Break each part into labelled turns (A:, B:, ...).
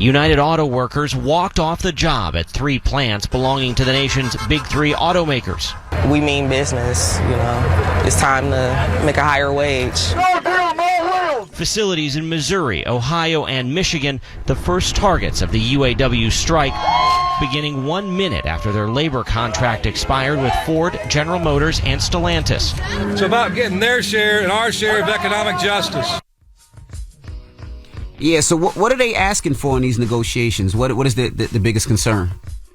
A: United Auto Workers walked off the job at 3 plants belonging to the nation's big 3 automakers.
B: We mean business, It's time to make a higher wage.
A: Facilities in Missouri, Ohio, and Michigan, the first targets of the UAW strike, beginning 1 minute after their labor contract expired with Ford, General Motors, and Stellantis.
C: It's about getting their share and our share of economic justice.
D: Yeah, so what are they asking for in these negotiations? What is the biggest concern?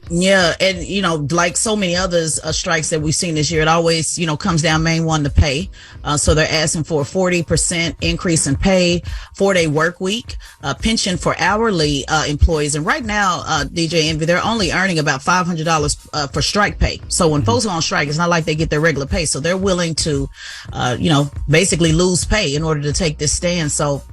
E: Yeah, and like so many others strikes that we've seen this year, it always comes down main one to pay. So they're asking for a 40% increase in pay, 4-day work week, pension for hourly employees, and right now, DJ Envy, they're only earning about $500 for strike pay. So when folks go on strike, it's not like they get their regular pay. So they're willing to, basically lose pay in order to take this stand. So.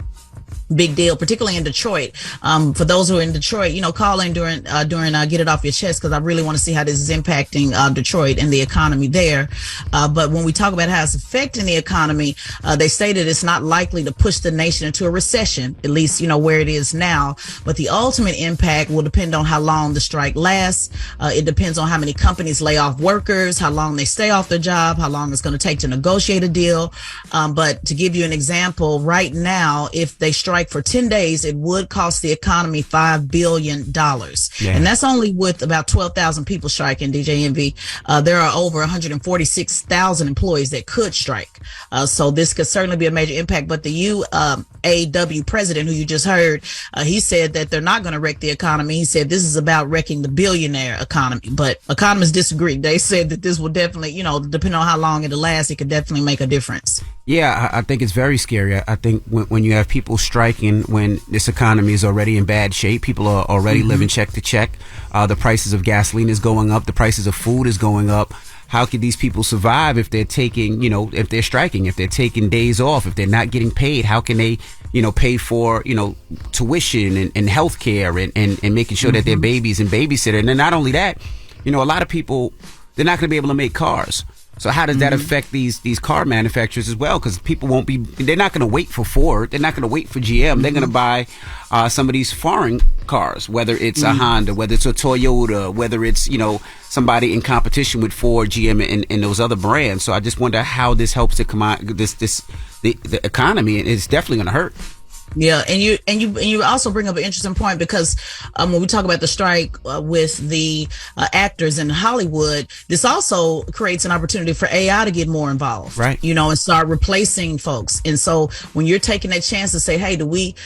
E: Big deal, particularly in Detroit. For those who are in Detroit, call in during Get It Off Your Chest, because I really want to see how this is impacting Detroit and the economy there. But when we talk about how it's affecting the economy, they stated it's not likely to push the nation into a recession, at least, where it is now. But the ultimate impact will depend on how long the strike lasts. It depends on how many companies lay off workers, how long they stay off their job, how long it's going to take to negotiate a deal. But to give you an example, right now, if they strike for 10 days, it would cost the economy $5 billion. Yeah. And that's only with about 12,000 people striking, DJ Envy. There are over 146,000 employees that could strike. So this could certainly be a major impact. But the UAW president, who you just heard, he said that they're not going to wreck the economy. He said this is about wrecking the billionaire economy. But economists disagree. They said that this will definitely, depending on how long it'll last, it could definitely make a difference.
D: Yeah, I think it's very scary. I think when you have people striking when this economy is already in bad shape, people are already living check to check. The prices of gasoline is going up. The prices of food is going up. How could these people survive if they're taking, if they're striking, if they're taking days off, if they're not getting paid? How can they, pay for, tuition and health care and making sure that their babies and babysitter? And then not only that, a lot of people, they're not going to be able to make cars. So how does that affect these car manufacturers as well? Because people they're not going to wait for Ford. They're not going to wait for GM. They're going to buy some of these foreign cars, whether it's a Honda, whether it's a Toyota, whether it's, somebody in competition with Ford, GM, and those other brands. So I just wonder how this helps the economy, and it's definitely going to hurt.
E: Yeah, and you also bring up an interesting point, because when we talk about the strike with the actors in Hollywood, this also creates an opportunity for AI to get more involved,
D: right?
E: And start replacing folks. And so when you're taking that chance to say, hey, do we,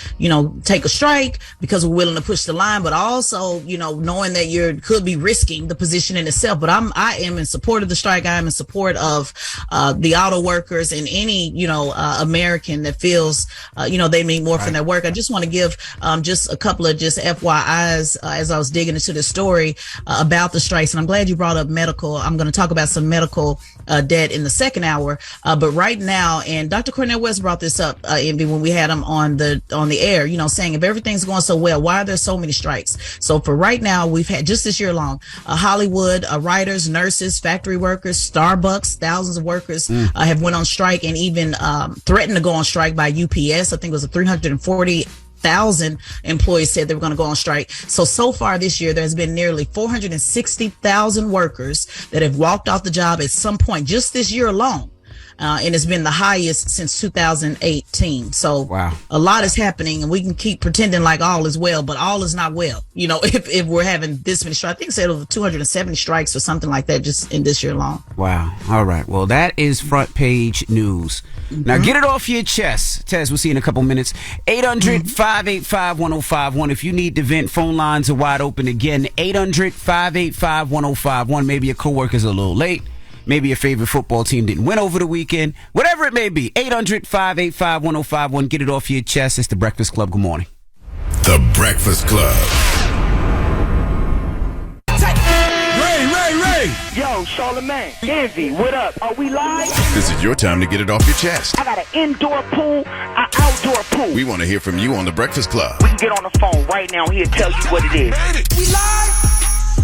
E: take a strike because we're willing to push the line, but also, knowing that you could be risking the position in itself. But I am in support of the strike. I am in support of the auto workers and any, American that feels, they need more from their work. I just want to give just a couple of just FYIs as I was digging into the story about the strikes. And I'm glad you brought up medical. I'm going to talk about some medical debt in the second hour. But right now, and Dr. Cornel West brought this up, Envy, when we had him on the air, saying if everything's going so well, why are there so many strikes? So for right now, we've had just this year long, Hollywood, writers, nurses, factory workers, Starbucks, thousands of workers have went on strike and even threatened to go on strike by UPS. I think it was a 340,000 employees said they were going to go on strike. So far this year, there's been nearly 460,000 workers that have walked off the job at some point just this year alone. And it's been the highest since 2018. So wow. A lot is happening, and we can keep pretending like all is well, but all is not well. If we're having this many strikes, I think it said over 270 strikes or something like that just in this year alone.
D: Wow. All right. Well, that is front page news. Now get it off your chest. Tez, we'll see you in a couple minutes. 800-585-1051. If you need to vent, phone lines are wide open again. 800-585-1051. Maybe your coworker's a little late. Maybe your favorite football team didn't win over the weekend. Whatever it may be. 800-585-1051. Get it off your chest. It's The Breakfast Club. Good morning.
F: The Breakfast Club.
G: Ray. Yo, Charlamagne, Envy, what up? Are we live?
F: This is your time to get it off your chest.
G: I got an indoor pool, an outdoor pool.
F: We want to hear from you on The Breakfast Club.
G: We can get on the phone right now. He'll tell you what it is.
D: We live?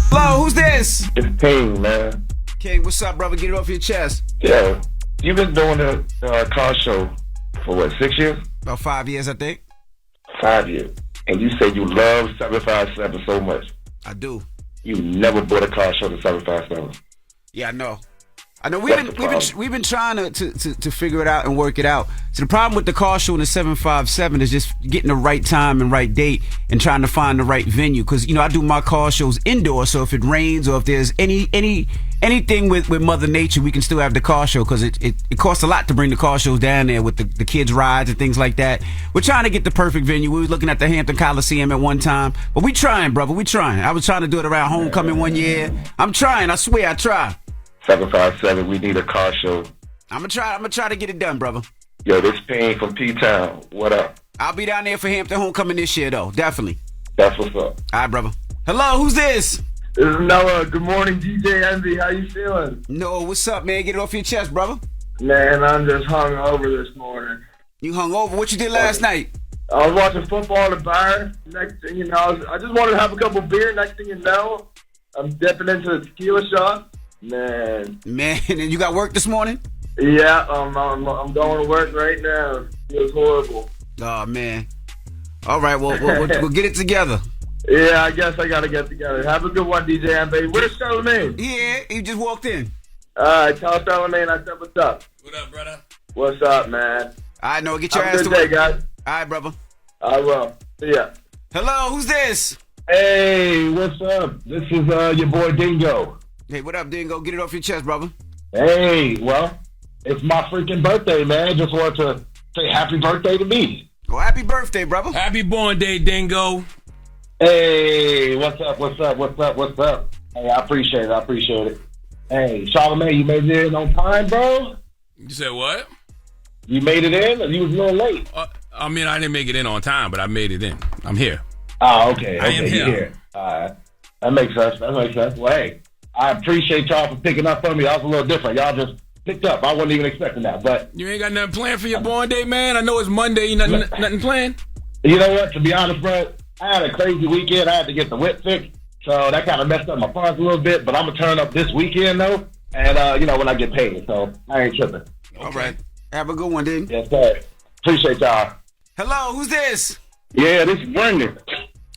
D: Hello, who's this?
H: It's King, man.
D: King, what's up, brother? Get it off your chest.
H: Yeah. You've been doing the car show for what, 6 years?
D: About 5 years, I think.
H: 5 years. and you say you love 757 so much.
D: I do.
H: You never bought a car show to 757.
D: Yeah, I know. We've been trying to figure it out and work it out. So the problem with the car show and the 757 is just getting the right time and right date and trying to find the right venue. Because I do my car shows indoors, so if it rains or if there's anything with Mother Nature, we can still have the car show because it costs a lot to bring the car shows down there with the kids' rides and things like that. We're trying to get the perfect venue. We was looking at the Hampton Coliseum at one time, but we trying, brother. We trying. I was trying to do it around homecoming one year. I'm trying. I swear, I try.
H: 757, we need a car show.
D: I'm gonna try to get it done, brother.
H: Yo, this Payne from P-Town. What up?
D: I'll be down there for Hampton homecoming this year, though. Definitely.
H: That's what's up.
D: All right, brother. Hello, who's this?
I: This is Noah. Good morning, DJ Envy. How you feeling?
D: Noah, what's up, man? Get it off your chest, brother.
I: Man, I'm just hung over this morning.
D: You hung over? What you did last night?
I: I was watching football at the bar. Next thing you know, I just wanted to have a couple beer. Next thing you know, I'm dipping into a tequila shot. Man, and
D: you got work this morning?
I: Yeah, I'm going to work right now. It was horrible.
D: Oh man. All right, we'll get it together.
I: Yeah, I guess I gotta get together. Have a good one, DJ M, baby. Where's Charlamagne?
D: Yeah, he just walked in.
I: Tell Charlamagne I said what's up.
J: What up, brother?
I: What's up, man?
D: I know. Get your
I: Have
D: ass
I: a
D: to
I: good day,
D: work,
I: guys.
D: All right, brother.
I: I will. See ya.
D: Hello, who's this?
K: Hey, what's up? This is your boy Dingo.
D: Hey, what up, Dingo? Get it off your chest, brother.
K: Hey, well, it's my freaking birthday, man. Just want to say happy birthday to me.
D: Well, happy birthday, brother.
J: Happy born day, Dingo.
K: Hey, what's up? Hey, I appreciate it. Hey, Charlamagne, you made it in on time, bro?
J: You said what?
K: You made it in, or you was a little late?
J: I mean, I didn't make it in on time, but I made it in. I'm here.
K: Oh, okay.
J: I am
K: you're here. All right. That makes sense. Well, hey, I appreciate y'all for picking up on me. I was a little different. Y'all just picked up. I wasn't even expecting that. But
J: you ain't got nothing planned for your born day, man? I know it's Monday. Nothing planned?
K: You know what? To be honest, bro, I had a crazy weekend. I had to get the whip fixed. So that kind of messed up my funds a little bit. But I'm going to turn up this weekend, though. And, when I get paid. So I ain't tripping.
D: Okay. All right. Have a good one, dude.
K: Yes, sir. Appreciate y'all.
D: Hello, who's this?
K: Yeah, this is Brendan.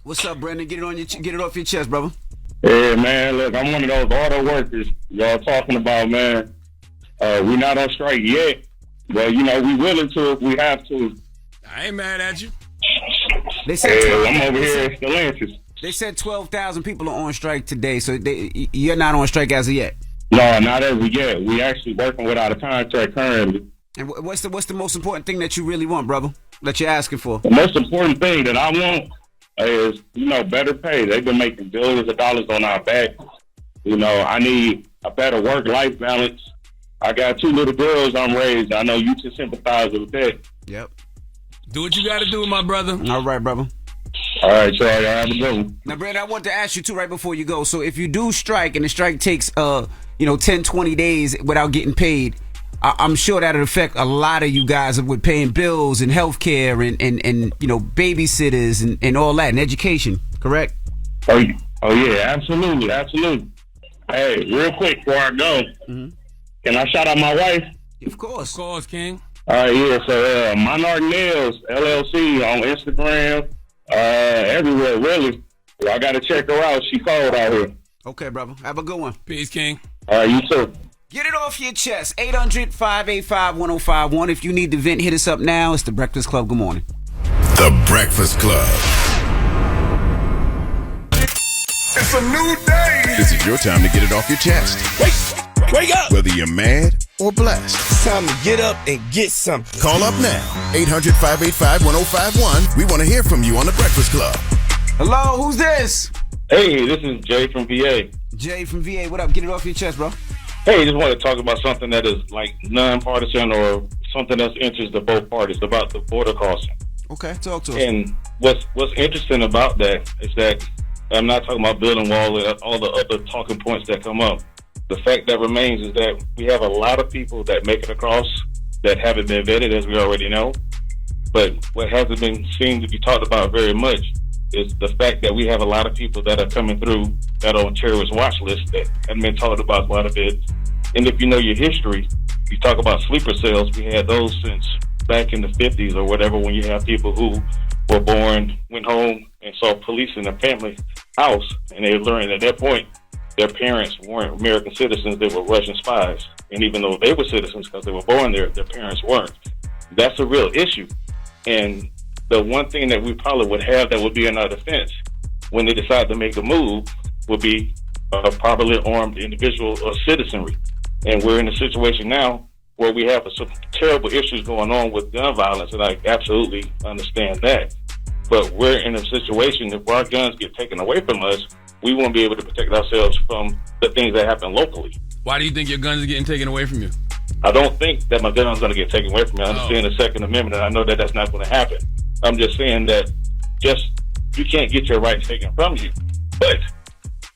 D: What's up, Brendan? Get it off your chest, brother.
K: Yeah, man, look, I'm one of those auto workers y'all talking about, man. We're not on strike yet, but, we willing to if we have to.
J: I ain't mad at you.
D: They said
K: I'm over here at Stellantis.
D: They said 12,000 people are on strike today, so you're not on strike as of yet?
K: No, not as of yet. We actually working without a contract currently.
D: And what's the most important thing that you really want, brother, that you're asking for?
K: The most important thing that I want is, better pay. They've been making billions of dollars on our back. I need a better work-life balance. I got 2 little girls I'm raised. I know you can sympathize with that.
D: Yep.
J: Do what you got to do, my brother.
D: All right, brother.
K: All right, y'all have a good one.
D: Now, Brandon, I want to ask you, too, right before you go. So if you do strike and the strike takes, 10, 20 days without getting paid, I'm sure that'll affect a lot of you guys with paying bills and health care and babysitters and all that and education, correct?
K: Oh yeah, absolutely. Hey, real quick before I go, can I shout out my wife?
D: Of course,
J: King.
K: All right, yeah, so Monarch Nails, LLC on Instagram, everywhere, really. I got to check her out. She cold out here.
D: Okay, brother. Have a good one.
J: Peace, King.
K: All right, you too.
D: Get it off your chest. 800-585-1051. If you need to vent, hit us up now. It's The Breakfast Club. Good morning.
F: The Breakfast Club.
L: It's a new day.
F: This is your time to get it off your chest.
L: Wake up.
F: Whether you're mad or blessed.
L: It's time to get up and get something.
F: Call up now. 800-585-1051. We want to hear from you on The Breakfast Club.
D: Hello, who's this?
H: Hey, this is Jay from VA.
D: Jay from VA. What up? Get it off your chest, bro.
H: Hey, just want to talk about something that is like nonpartisan or something that's interesting to both parties about the border crossing.
D: Okay, talk to us.
H: And what's interesting about that is that I'm not talking about building wall and all the other talking points that come up. The fact that remains is that we have a lot of people that make it across that haven't been vetted, as we already know. But what hasn't been seen to be talked about very much is the fact that we have a lot of people that are coming through that are on terrorist watch lists that haven't been talked about quite a bit. And if you know your history, you talk about sleeper cells. We had those since back in the 50s or whatever, when you have people who were born, went home, and saw police in their family house, and they learned at that point their parents weren't American citizens, they were Russian spies. And even though they were citizens because they were born there, their parents weren't. That's a real issue. And the one thing that we probably would have that would be in our defense when they decide to make a move would be a properly armed individual or citizenry. And we're in a situation now where we have some terrible issues going on with gun violence, and I absolutely understand that. But we're in a situation that if our guns get taken away from us, we won't be able to protect ourselves from the things that happen locally.
J: Why do you think your guns are getting taken away from you?
H: I don't think that my gun's going to get taken away from me. I understand the Second Amendment, and I know that that's not going to happen. I'm just saying that you can't get your rights taken from you, but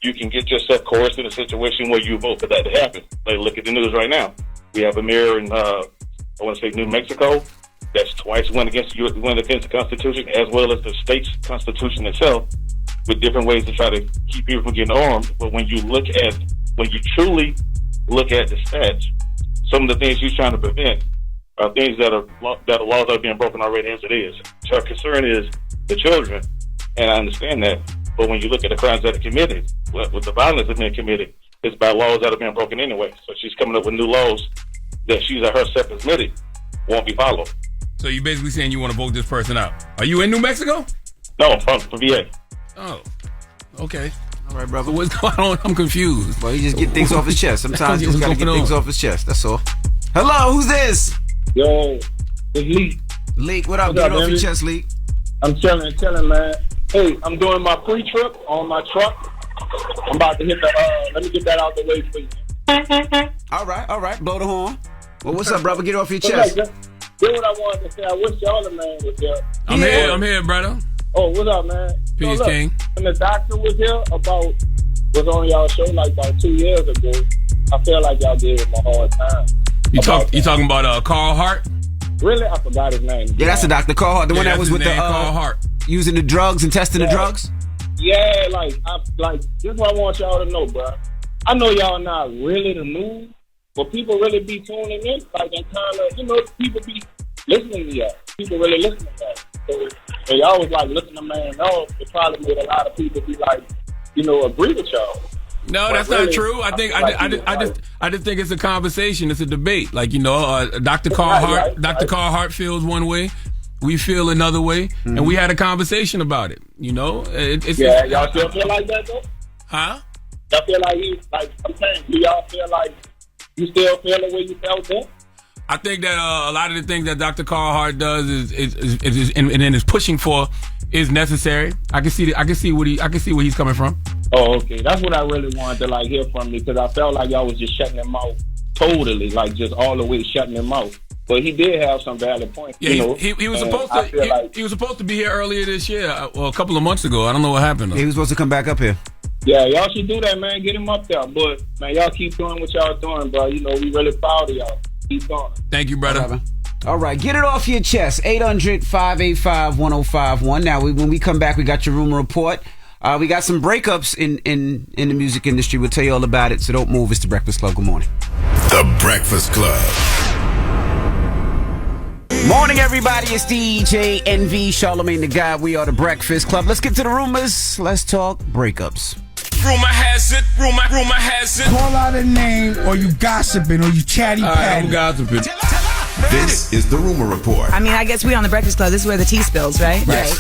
H: you can get yourself coerced in a situation where you vote for that to happen. Like, look at the news right now. We have a mayor in, I want to say New Mexico, that's twice went against the Constitution, as well as the state's Constitution itself, with different ways to try to keep people from getting armed. But when you truly look at the stats, some of the things he's trying to prevent are things that are laws that are being broken already as it is. So our concern is the children, and I understand that. But when you look at the crimes that are committed, with the violence that's being committed, it's by laws that are being broken anyway. So she's coming up with new laws that she's herself admitted won't be followed.
J: So you're basically saying you want to vote this person out. Are you in New Mexico?
H: No, from VA.
J: Oh, okay.
D: All right, brother.
J: What's going on? I'm confused.
D: Well, he just get things off his chest. Sometimes you just got to get things off his chest. That's all. Hello, who's this?
I: Yo, it's Leak.
D: Leak, what up? Get off your chest, Leak.
I: I'm chilling, man. Hey, I'm doing my pre-trip on my truck. I'm about to hit let me get that out the way for you.
D: All right. Blow the horn. Well, what's up, brother? Get off your chest.
I: Here's what I wanted to say. I wish Charlamagne was here.
J: I'm here, brother.
I: Oh, what's up, man?
J: Peace, King.
I: When the doctor was here was on y'all show like about 2 years ago, I feel like y'all gave him a hard time.
J: You talking about Carl Hart?
I: Really? I forgot his name.
D: Yeah, that's the Dr. Carl Hart. The one that was with
J: Carl Hart.
D: Using the drugs and testing the drugs?
I: Yeah, this is what I want y'all to know, bro. I know y'all not really the news, but people really be tuning in, and kind of, people be listening to y'all. People really listen to y'all. So y'all was looking the man off. It probably made a lot of people be agree with y'all.
J: No, that's not true. I think I just think it's a conversation. It's a debate. Dr. Carl Hart, Dr. Carl Hart feels one way. We feel another way, and we had a conversation about it.
I: Y'all still feel like that though?
J: Huh?
I: Y'all feel I'm saying, do y'all feel like you still feel the way you felt then?
J: I think that a lot of the things that Dr. Carl Hart does is and is pushing for is necessary. I can see where he's coming from.
I: Oh, okay. That's what I really wanted to hear from you, because I felt like y'all was just shutting him out totally, just all the way shutting him out. But he did have some valid points.
J: Yeah, he was supposed to. He was supposed to be here earlier this year. A couple of months ago. I don't know what happened.
D: He was supposed to come back up here.
I: Yeah, y'all should do that, man. Get him up there. But man, y'all keep doing what y'all doing, bro. We really proud of y'all. Keep going.
J: Thank you, brother.
D: All right, get it off your chest. 800-585-1051. Now, when we come back, we got your rumor report. We got some breakups in the music industry. We'll tell you all about it. So don't move. It's The Breakfast Club. Good morning.
F: The Breakfast Club.
D: Morning, everybody. It's DJ NV, Charlamagne the Guy. We are The Breakfast Club. Let's get to the rumors. Let's talk breakups.
L: Rumor has it.
M: Call out a name, or you gossiping, or you chatty patty.
J: I'm gossiping.
F: This is the rumor report.
N: I mean, I guess we on The Breakfast Club. This is where the tea spills, right?
D: Right.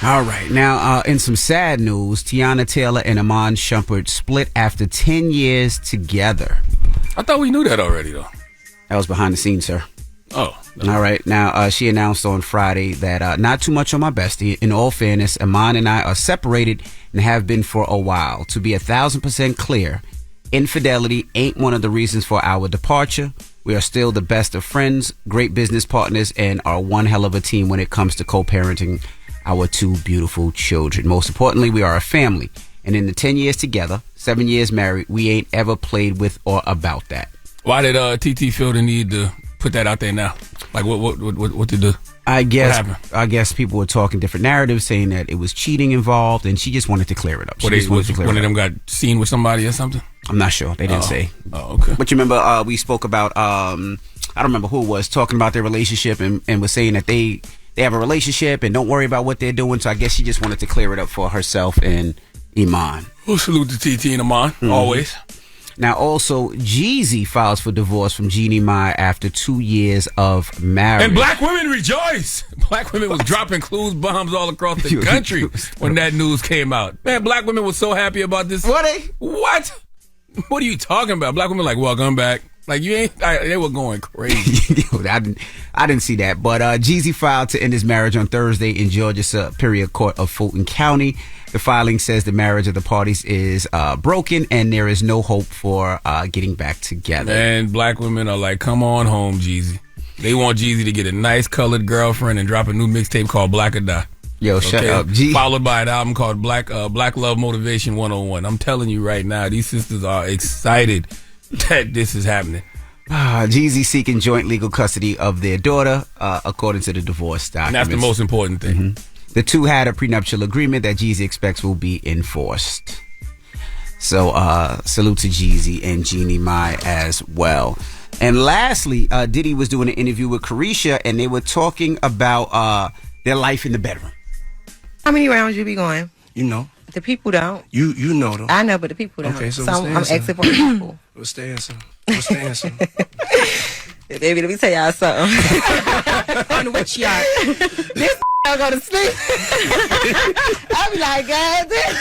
D: All right. Now, in some sad news, Tiana Taylor and Iman Shumpert split after 10 years together.
J: I thought we knew that already, though.
D: That was behind the scenes, sir.
J: Oh.
D: No. All right. Now, she announced on Friday that not too much on my bestie. In all fairness, Iman and I are separated and have been for a while. To be 1,000% clear, infidelity ain't one of the reasons for our departure. We are still the best of friends, great business partners, and are one hell of a team when it comes to co-parenting our two beautiful children. Most importantly, we are a family. And in the 10 years together, 7 years married, we ain't ever played with or about that.
J: Why did TT feel the need to put that out there now? What did the...
D: I guess people were talking different narratives, saying that it was cheating involved, and she just wanted to clear it up.
J: One of them got seen with somebody or something?
D: I'm not sure. They didn't say.
J: Oh, okay.
D: But you remember we spoke about, I don't remember who it was, talking about their relationship and was saying that they they have a relationship and don't worry about what they're doing. So I guess she just wanted to clear it up for herself and Iman.
J: We'll salute to TT and Iman, always.
D: Now, also, Jeezy files for divorce from Jeannie Mai after 2 years of marriage.
J: And black women rejoice. Black women was dropping clues bombs all across the country when that news came out. Man, black women were so happy about this.
D: Were they?
J: What? What are you talking about? Black women like, welcome back. Like, you ain't, they were going crazy.
D: I didn't see that. But Jeezy filed to end his marriage on Thursday in Georgia's Superior Court of Fulton County. The filing says the marriage of the parties is broken and there is no hope for getting back together.
J: And black women are like, come on home, Jeezy. They want Jeezy to get a nice colored girlfriend and drop a new mixtape called Black or Die.
D: Yo, shut up.
J: Followed by an album called Black Love Motivation 101. I'm telling you right now, these sisters are excited that this is happening.
D: Jeezy seeking joint legal custody of their daughter, according to the divorce documents.
J: And that's the most important thing.
D: Mm-hmm. The two had a prenuptial agreement that Jeezy expects will be enforced. So, salute to Jeezy and Jeannie Mai as well. And lastly, Diddy was doing an interview with Carisha, and they were talking about their life in the bedroom.
O: How many rounds you be going?
P: You know.
O: The people don't.
P: You know though.
O: I know, but the people don't.
P: Okay, so
O: I'm asking for the people.
P: What's the answer? What's the answer?
O: Baby, let me tell y'all something. On which yacht? This I'll go to sleep. I'll be like, God damn.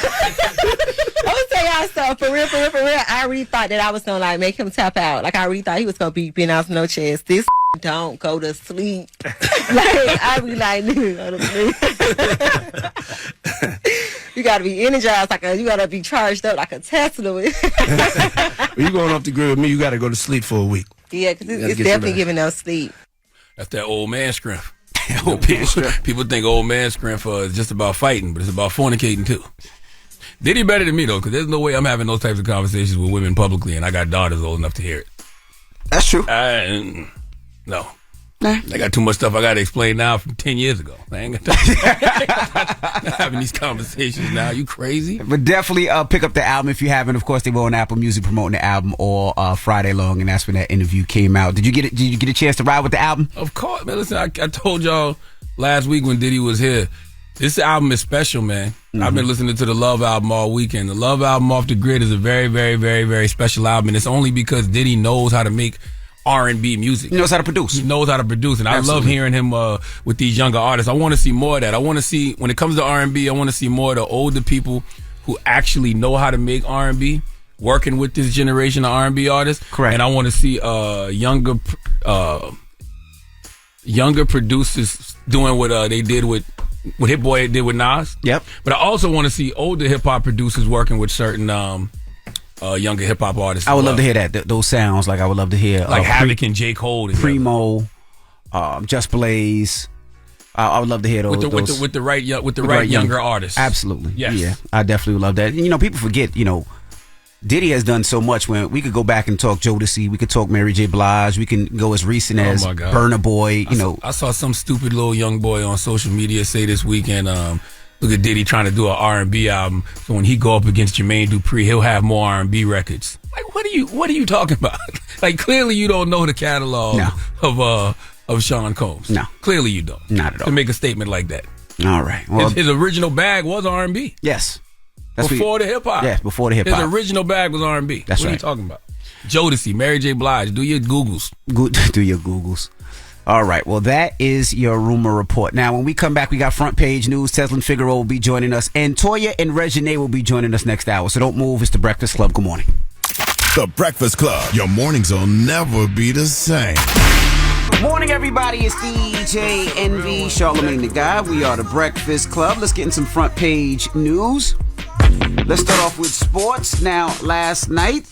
O: I'm gonna tell y'all something. For real. I really thought that I was gonna like make him tap out. Like I really thought he was gonna be being off no chance. This don't go to sleep. Like I be like, nigga, go to sleep. You gotta be energized, you gotta be charged up like a Tesla.
P: When you going off the grid with me, you gotta go to sleep for a week.
O: Yeah, because it's definitely giving us sleep.
J: That's that old man strength. People think old man strength is just about fighting, but it's about fornicating too. Diddy better than me though, because there's no way I'm having those types of conversations with women publicly, and I got daughters old enough to hear it.
D: That's true.
J: No. I got too much stuff I got to explain now from 10 years ago. I ain't got time. Having these conversations now. You crazy?
D: But definitely pick up the album if you haven't. Of course, they were on Apple Music promoting the album all Friday long, and that's when that interview came out. Did you get a chance to ride with the album?
J: Of course, man. Listen, I told y'all last week when Diddy was here, this album is special, man. Mm-hmm. I've been listening to the Love album all weekend. The Love album Off the Grid is a very, very, very, very special album, and it's only because Diddy knows how to make R&B music.
D: He knows how to produce.
J: And
D: Absolutely.
J: I love hearing him with these younger artists. I want to see more of that. I want to see, when it comes to R&B, I want to see more of the older people who actually know how to make R&B working with this generation of R&B artists.
D: Correct.
J: And I want to see younger producers doing what they did with what Hit Boy did with Nas.
D: Yep.
J: But I also want to see older hip hop producers working with certain younger hip hop artists.
D: I would love to hear that. Those sounds. Like I would love to hear
J: like Havoc and J. Cole,
D: Primo, Just Blaze. I would love to hear those
J: with the right younger artists.
D: Absolutely.
J: Yes.
D: Yeah, I definitely would love that. You know, people forget. Diddy has done so much. When we could go back and talk Jodeci, we could talk Mary J. Blige, we can go as recent as Burna Boy. I saw
J: some stupid little young boy on social media say this weekend. Look at Diddy trying to do an R&B album. So when he go up against Jermaine Dupri, he'll have more R&B records. Like, what are you talking about? Like, clearly you don't know the catalog of Sean Combs.
D: No,
J: clearly you don't.
D: Not at all.
J: To make a statement like that.
D: All right. Well,
J: his original bag was R&B.
D: Yes.
J: Before the hip hop.
D: Yes, before the hip hop.
J: His original bag was R&B.
D: That's
J: what
D: right.
J: What are you talking about? Jodeci, Mary J. Blige. Do your Googles.
D: Do your Googles. All right. Well, that is your rumor report. Now, when we come back, we got front page news. Teslin Figueroa will be joining us, and Toya and Reginae will be joining us next hour. So don't move. It's The Breakfast Club. Good morning.
F: The Breakfast Club. Your mornings will never be the same.
D: Good morning, everybody. It's DJ Envy, Charlamagne the Guy. We are The Breakfast Club. Let's get in some front page news. Let's start off with sports. Now, last night,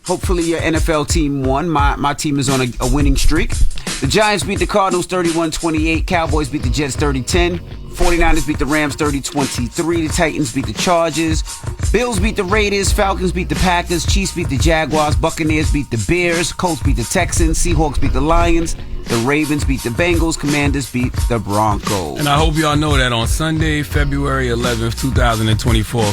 D: hopefully your NFL team won. My team is on a winning streak. The Giants beat the Cardinals 31-28. Cowboys beat the Jets 30-10. 49ers beat the Rams 30-23. The Titans beat the Chargers. Bills beat the Raiders. Falcons beat the Packers. Chiefs beat the Jaguars. Buccaneers beat the Bears. Colts beat the Texans. Seahawks beat the Lions. The Ravens beat the Bengals. Commanders beat the Broncos.
J: And I hope y'all know that on Sunday, February 11th, 2024,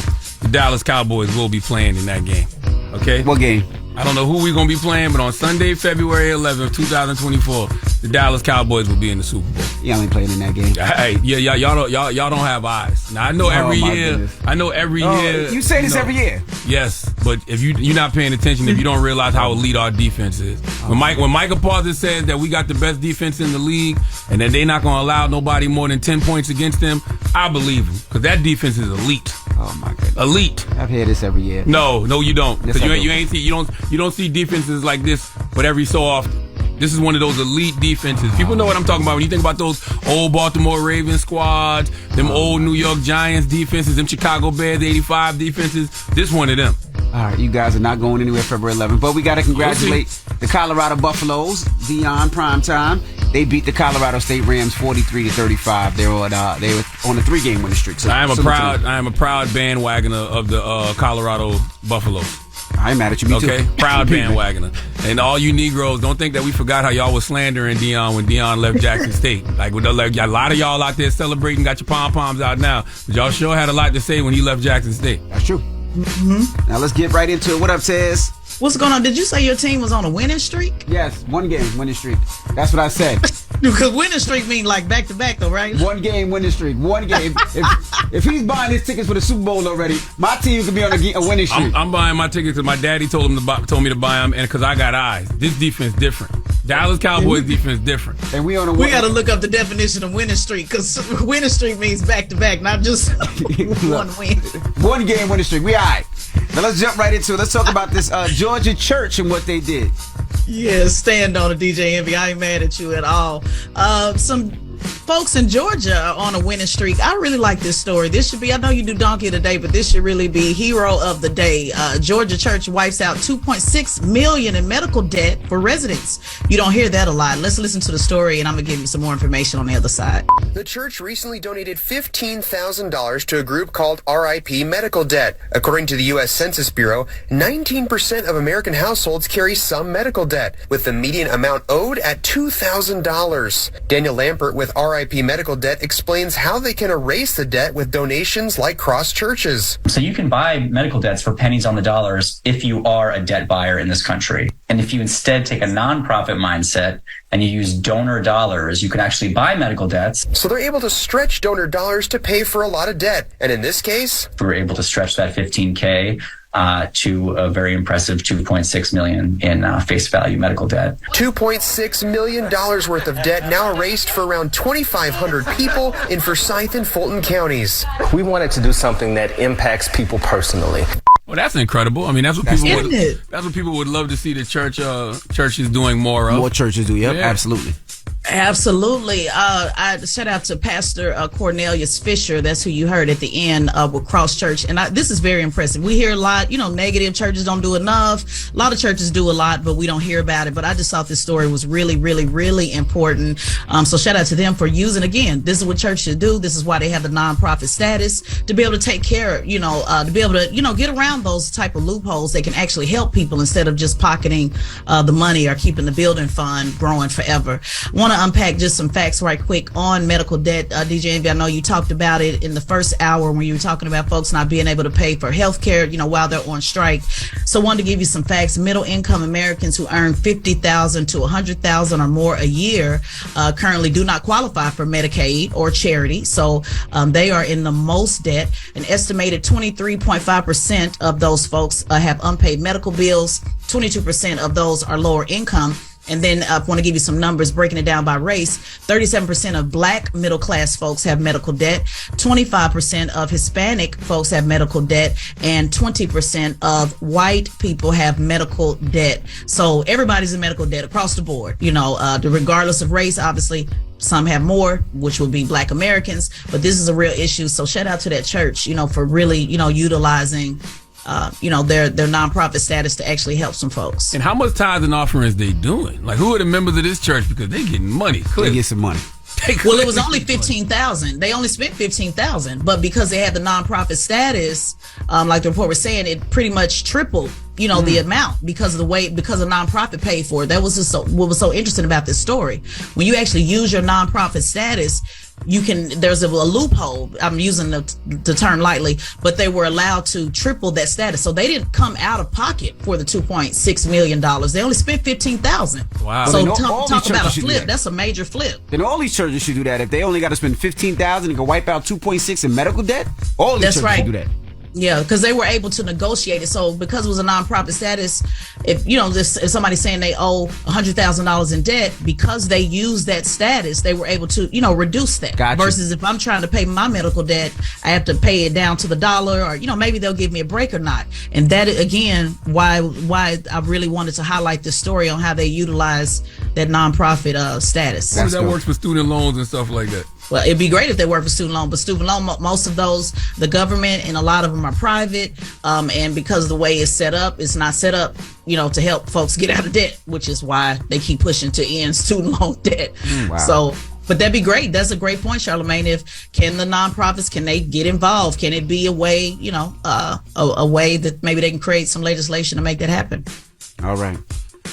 J: the Dallas Cowboys will be playing in that game. Okay?
D: What game?
J: I don't know who we're going to be playing, but on Sunday, February 11th, 2024, the Dallas Cowboys will be in the Super Bowl.
D: He only played in that game.
J: Hey, yeah, y'all don't have eyes. Now I know every year. Goodness. I know every year.
D: You say this every year.
J: Yes, but if you're not paying attention, if you don't realize how elite our defense is. When Michael Parsons says that we got the best defense in the league and that they're not going to allow nobody more than 10 points against them, I believe him because that defense is elite.
D: Oh my goodness.
J: Elite.
D: I've heard this every year.
J: No, you don't. Because
D: Yes,
J: you don't see defenses like this, but every so often. This is one of those elite defenses. People know what I'm talking about. When you think about those old Baltimore Ravens squads, them old New York Giants defenses, them Chicago Bears 85 defenses, this one of them.
D: All right, you guys are not going anywhere February 11th, but we got to congratulate the Colorado Buffaloes, Dion primetime. They beat the Colorado State Rams 43-35. They were on a 3-game winning streak. So
J: I am a proud bandwagoner of the Colorado Buffaloes.
D: I ain't mad at you, me too.
J: Okay, proud bandwagoner. And all you Negroes, don't think that we forgot how y'all was slandering Dion when Dion left Jackson State. Like, a lot of y'all out there celebrating, got your pom-poms out now. But y'all sure had a lot to say when he left Jackson State.
D: That's true. Mm-hmm. Now let's get right into it. What up, Tez?
E: What's going on? Did you say your team was on a winning streak?
D: Yes, 1 game winning streak. That's what I said.
E: Because winning streak mean like back to back though, right?
D: 1 game winning streak. 1 game. if he's buying his tickets for the Super Bowl already, my team could be on a winning streak.
J: I'm buying my tickets because my daddy told me to buy them, and because I got eyes. This defense different. Dallas Cowboys defense different.
D: And we got
E: to look up the definition of winning streak because winning streak means back to back, not just 1 win.
D: 1 game winning streak. We all right. Now let's jump right into it. Let's talk about this Georgia church and what they did.
E: Yeah, stand on it, DJ Envy. I ain't mad at you at all. Some folks in Georgia are on a winning streak. I really like this story. This should be, I know you do Donkey of the Day, but this should really be Hero of the Day. Georgia church wipes out $2.6 million in medical debt for residents. You don't hear that a lot. Let's listen to the story, and I'm going to give you some more information on the other side.
Q: The church recently donated $15,000 to a group called RIP Medical Debt. According to the U.S. Census Bureau, 19% of American households carry some medical debt, with the median amount owed at $2,000. Daniel Lampert with RIP Medical Debt explains how they can erase the debt with donations like Cross Churches.
R: So you can buy medical debts for pennies on the dollars if you are a debt buyer in this country. And if you instead take a nonprofit mindset and you use donor dollars, you can actually buy medical debts.
Q: So they're able to stretch donor dollars to pay for a lot of debt. And in this case,
R: we were able to stretch that $15K to a very impressive $2.6 million in face value medical debt.
Q: $2.6 million worth of debt now erased for around 2,500 people in Forsyth and Fulton counties.
S: We wanted to do something that impacts people personally.
J: Well, that's incredible. I mean, that's what people would love to see the churches doing more of.
D: More churches do, yep, yeah. Absolutely.
E: Absolutely. I shout out to Pastor Cornelius Fisher. That's who you heard at the end with Cross Church. And this is very impressive. We hear a lot, negative churches don't do enough. A lot of churches do a lot, but we don't hear about it. But I just thought this story was really, really, really important. So shout out to them for using, again, this is what churches do. This is why they have the nonprofit status, to be able to take care, to be able to, get around those type of loopholes that can actually help people instead of just pocketing the money or keeping the building fund growing forever. Want to unpack just some facts right quick on medical debt. DJ Envy, I know you talked about it in the first hour when you were talking about folks not being able to pay for health care, while they're on strike. So wanted to give you some facts. Middle income Americans who earn $50,000 to $100,000 or more a year currently do not qualify for Medicaid or charity. So they are in the most debt. An estimated 23.5% of those folks have unpaid medical bills. 22% of those are lower income. And then I want to give you some numbers breaking it down by race. 37% of black middle class folks have medical debt. 25% of Hispanic folks have medical debt. And 20% of white people have medical debt. So everybody's in medical debt across the board. Regardless of race, obviously. Some have more, which would be black Americans. But this is a real issue. So shout out to that church, for really, utilizing their nonprofit status to actually help some folks.
J: And how much tithes and offerings they doing? Like, who are the members of this church? Because they getting money.
D: They get some money.
E: Well, it was only $15,000. They only spent $15,000, but because they had the nonprofit status, like the report was saying, it pretty much tripled, the amount because of nonprofit paid for it. That was just what was so interesting about this story. When you actually use your nonprofit status, there's a loophole. I'm using the term lightly, but they were allowed to triple that status. So they didn't come out of pocket for the $2.6 million. They only spent $15,000.
J: Wow.
E: So
D: Well,
E: talk about a flip. That's a major flip.
D: Then all these churches should do that. If they only got to spend $15,000 and can wipe out $2.6 in medical debt, all these churches should do that.
E: Yeah, because they were able to negotiate it. So because it was a nonprofit status, if somebody's saying they owe $100,000 in debt, because they used that status, they were able to reduce that.
D: Gotcha.
E: Versus if I'm trying to pay my medical debt, I have to pay it down to the dollar, or maybe they'll give me a break or not. And that again, why I really wanted to highlight this story on how they utilize that nonprofit status.
J: What that works for student loans and stuff like that?
E: Well, it'd be great if they work for student loan, but student loan, most of those, the government and a lot of them are private. And because of the way it's set up, it's not set up, to help folks get out of debt, which is why they keep pushing to end student loan debt.
D: Wow.
E: So, but that'd be great. That's a great point, Charlamagne. Can the nonprofits, can they get involved? Can it be a way, a way that maybe they can create some legislation to make that happen?
D: All right.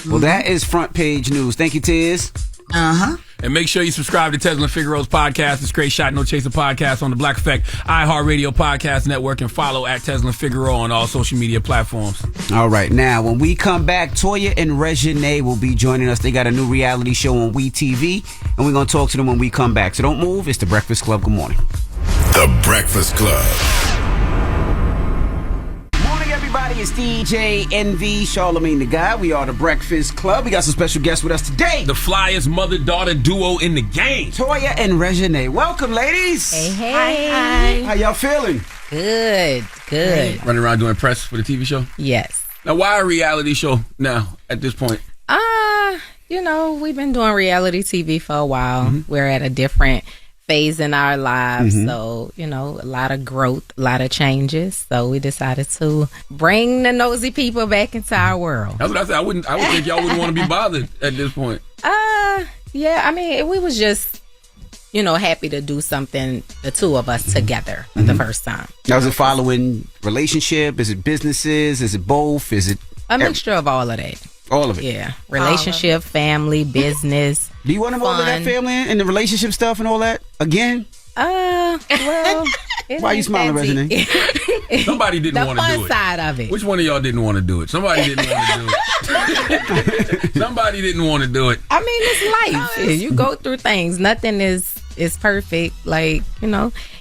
D: Well, that is Front Page News. Thank you, Tiz.
E: Uh-huh.
J: And make sure you subscribe to Tesla and Figaro's podcast. It's Great Shot, No Chaser podcast on the Black Effect iHeartRadio Podcast Network, and follow at Tesla and Figaro on all social media platforms.
D: All right. Now, when we come back, Toya and Reginae will be joining us. They got a new reality show on WeTV, and we're going to talk to them when we come back. So don't move. It's The Breakfast Club. Good morning.
F: The Breakfast Club.
D: Everybody, it's DJ NV, Charlamagne the Guy. We are The Breakfast Club. We got some special guests with us today.
J: The flyest mother-daughter duo in the game.
D: Toya and Reginae. Welcome, ladies.
O: Hey.
D: Hi. How y'all feeling?
O: Good.
J: Running around doing press for the TV show?
O: Yes.
J: Now, why a reality show now at this point?
T: We've been doing reality TV for a while. Mm-hmm. We're at a different phase in our lives, so a lot of growth, a lot of changes, so we decided to bring the nosy people back into our world.
J: That's what I said. I would think y'all wouldn't want to be bothered at this point.
T: We was just happy to do something, the two of us together, the first time.
D: Now, is it following relationship? Is it businesses? Is it both? Is it
T: a mixture of all of that?
D: All of it.
T: Yeah. Relationship, family, business.
D: Do you want them all of that family and the relationship stuff and all that again?
T: Well,
D: why are you smiling, Reginae?
J: Somebody didn't want to do it.
T: The fun side of it.
J: Which one of y'all didn't want to do it? Somebody didn't want to do it. Somebody didn't want to do it.
T: I mean, it's life. You go through things. Nothing is perfect.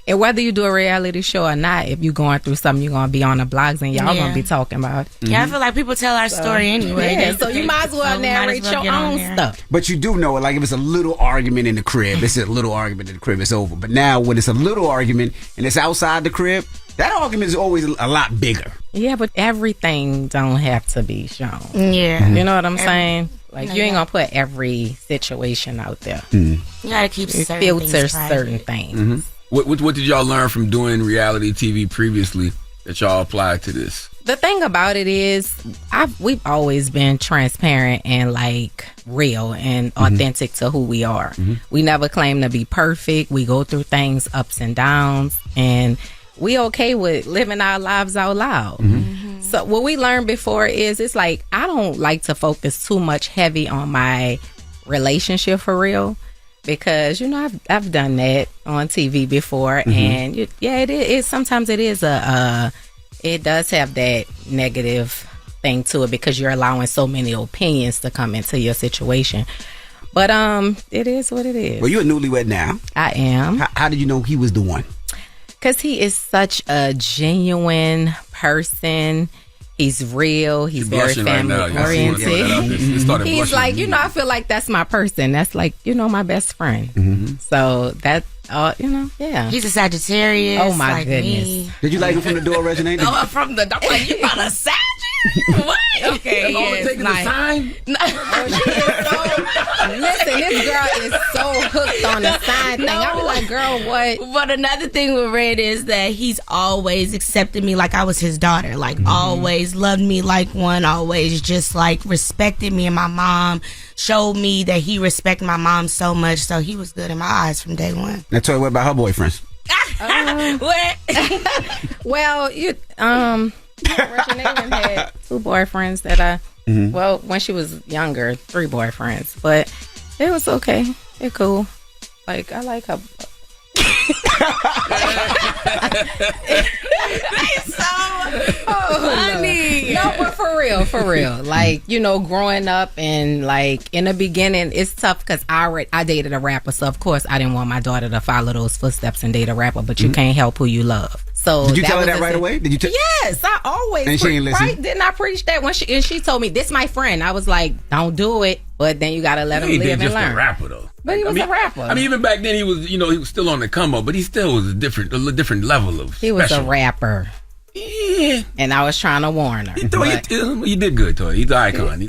T: And whether you do a reality show or not, if you're going through something, you're going to be on the blogs and y'all going to be talking about it.
O: Yeah, I feel like people tell our story anyway.
T: Yeah, so you might as well narrate your own stuff.
D: But you do know it. Like if it's a little argument in the crib, it's a little argument in the crib, it's over. But now when it's a little argument and it's outside the crib, that argument is always a lot bigger.
T: Yeah, but everything don't have to be shown.
O: Yeah.
T: You know what I'm saying? Like, you ain't going to put every situation out there.
O: You got to keep
T: filter certain things.
J: Mm-hmm. What did y'all learn from doing reality TV previously that y'all applied to this?
T: The thing about it is, we've always been transparent and real and authentic to who we are. Mm-hmm. We never claim to be perfect. We go through things, ups and downs, and we okay with living our lives out loud. Mm-hmm. So what we learned before is I don't like to focus too much heavy on my relationship for real. Because I've done that on TV before, and it is sometimes it is it does have that negative thing to it because you're allowing so many opinions to come into your situation. But it is what it is.
D: Well, you're a newlywed now.
T: I am.
D: How did you know he was the one?
T: Because he is such a genuine person. He's real. He's very family oriented. He's I feel like that's my person. That's my best friend. Mm-hmm. So that, yeah.
O: He's a Sagittarius.
T: Oh my goodness.
O: Me.
D: Did you like him from the door, Reginae?
O: No, from the door. You got a Sagittarius? What? Okay.
J: That's all it takes a sign?
T: Listen, this girl is so hooked on the sign thing. I was like, girl, what?
O: But another thing with Red is that he's always accepted me like I was his daughter. Always loved me like one. Always just respected me and my mom. Showed me that he respected my mom so much. So he was good in my eyes from day one.
D: Now tell you what about her boyfriends.
O: What?
T: Well, Reginae had 2 boyfriends that when she was younger, 3 boyfriends, but it was okay. It cool. I like her It's so funny. No, but for real. Like, you know, growing up and like in the beginning, it's tough because I dated a rapper, so of course I didn't want my daughter to follow those footsteps and date a rapper. But you can't help who you love. So
D: did you tell her that right away? Did you?
T: Yes, I always.
D: And she ain't listen.
T: Right? Didn't I preach that when she told me this my friend? I was like, don't do it. But then you gotta let him live and
J: just
T: learn.
J: A rapper though.
T: But he was a rapper.
J: I mean, even back then he was still on the come up, but he still was a different level of.
T: He was a rapper. Yeah. And I was trying to warn her.
J: You did good, Toy. He's an icon. He's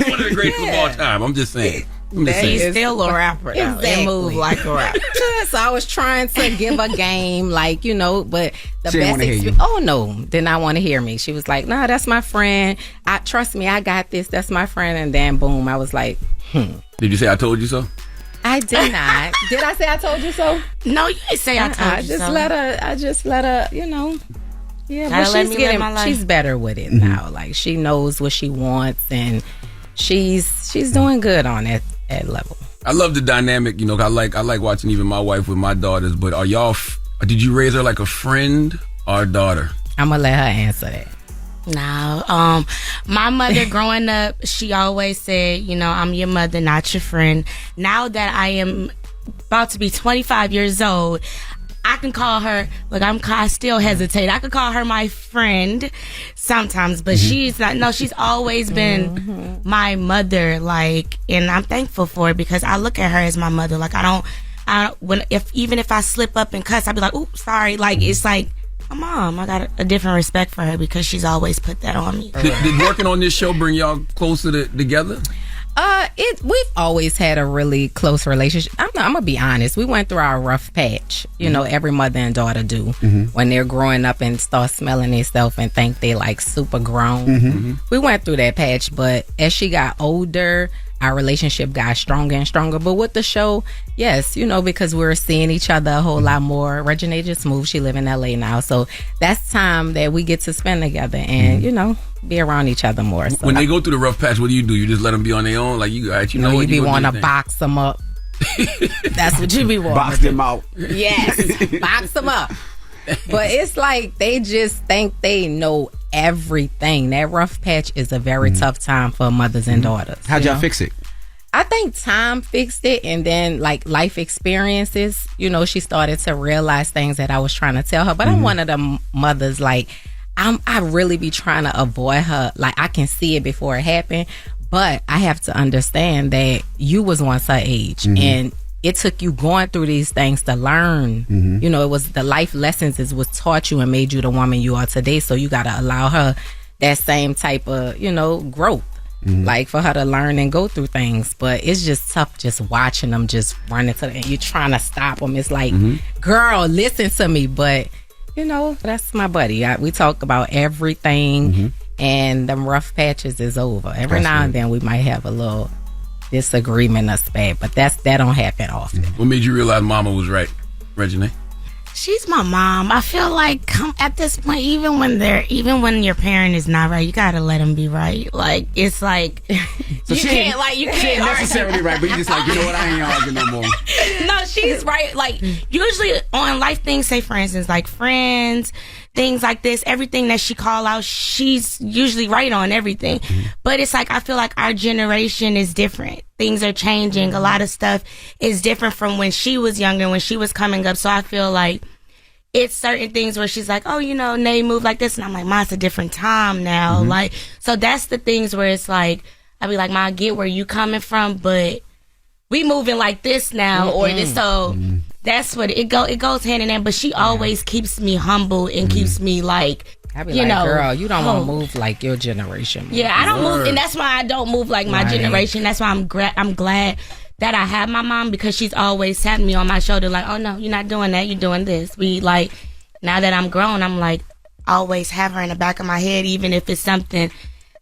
J: one of the greatest of all time. I'm just saying.
O: He's still a rapper. Exactly. He move like a rapper.
T: So I was trying to give a game, like, you know, but the
D: she
T: best
D: experience.
T: Oh no, did not want to hear me. She was like, "No, that's my friend. Trust me, I got this. That's my friend." And then boom, I was like,
J: Did you say I told you so?
T: I did not. Did I say I told you so?
O: No, you didn't say I told you so.
T: I just let her, you know. Yeah, but she's better with it now. Like, she knows what she wants, and she's doing good on that level.
J: I love the dynamic, you know. I like watching even my wife with my daughters. But are y'all? Did you raise her like a friend or a daughter?
T: I'm gonna let her answer that.
U: No, my mother growing up, she always said, you know, I'm your mother, not your friend. Now that I am about to be 25 years old, I can call her, look, I still hesitate. I could call her my friend sometimes, but she's not. No, she's always been my mother, like, and I'm thankful for it because I look at her as my mother. Like, even if I slip up and cuss, I'd be like, oops, sorry. Like, it's like, my mom, I got a different respect for her because she's always put that on me.
J: Did working on this show bring y'all closer together?
T: We've always had a really close relationship. I'm gonna be honest. We went through our rough patch. You know, every mother and daughter do when they're growing up and start smelling themselves and think they like super grown. We went through that patch, but as she got older, our relationship got stronger and stronger. But with the show, yes, you know, because we're seeing each other a whole lot more. Reginae just moved. She live in LA now. So that's time that we get to spend together and, you know, be around each other more. So
J: when they go through the rough patch, what do? You just let them be on their own? Like, you know what?
T: You be wanting to box them up. That's what you be wanting.
D: Box them out.
T: Yes, box them up. But it's like they just think they know everything. That rough patch is a very tough time for mothers and daughters.
D: How'd y'all fix it?
T: I think time fixed it, and then like life experiences, you know, she started to realize things that I was trying to tell her. But I'm one of the mothers, like, I really be trying to avoid her. Like, I can see it before it happened, but I have to understand that you was once her age, and it took you going through these things to learn. You know, it was the life lessons is what taught you and made you the woman you are today. So you got to allow her that same type of, you know, growth. Like, for her to learn and go through things. But it's just tough just watching them just running to and you're trying to stop them. It's like, girl, listen to me. But, you know, that's my buddy. We talk about everything, and them rough patches is over. Every now and then we might have a little disagreement or spat, but that don't happen often.
J: What made you realize Mama was right, Reginae?
U: She's my mom. I feel like at this point, even when your parent is not right, you gotta let them be right. Like, it's like
D: so you can't necessarily right, but you just like, you know what, I ain't arguing no more.
U: No, she's right. Like, usually on life things, say for instance, like friends, things like this, everything that she call out, she's usually right on everything. But it's like, I feel like our generation is different. Things are changing. A lot of stuff is different from when she was younger, when she was coming up. So I feel like it's certain things where she's like, oh, you know, Nay move like this. And I'm like, Ma, it's a different time now. Like, so that's the things where it's like, I be like, Ma, I get where you coming from, but we moving like this now or this. So that's what it goes hand in hand. But she always keeps me humble and keeps me like,
T: I be like, girl, you don't want to move like your generation.
U: Yeah, I don't move, and that's why I don't move like my generation. That's why I'm glad that I have my mom, because she's always tapping me on my shoulder like, oh no, you're not doing that, you're doing this. We like, now that I'm grown, I'm like, always have her in the back of my head, even if it's something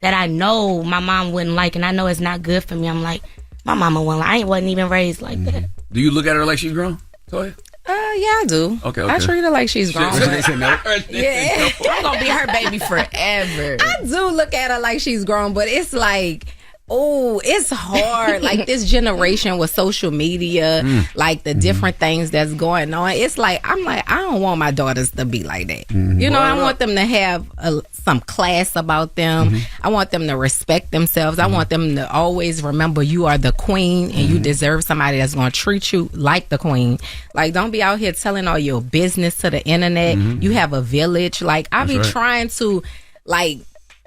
U: that I know my mom wouldn't like, and I know it's not good for me. I'm like, my mama wouldn't like, I wasn't even raised like that.
J: Do you look at her like she's grown, Toya?
T: Yeah, I do.
J: Okay.
T: I treat her like she's grown.
O: Yeah, I'm gonna be her baby forever.
T: I do look at her like she's grown, but it's like, Oh, it's hard. Like this generation with social media, like the different things that's going on. It's like, I'm like, I don't want my daughters to be like that. You know, I want them to have some class about them. I want them to respect themselves. I want them to always remember you are the queen and you deserve somebody that's going to treat you like the queen. Like, don't be out here telling all your business to the internet. You have a village. Like, I be trying to, like,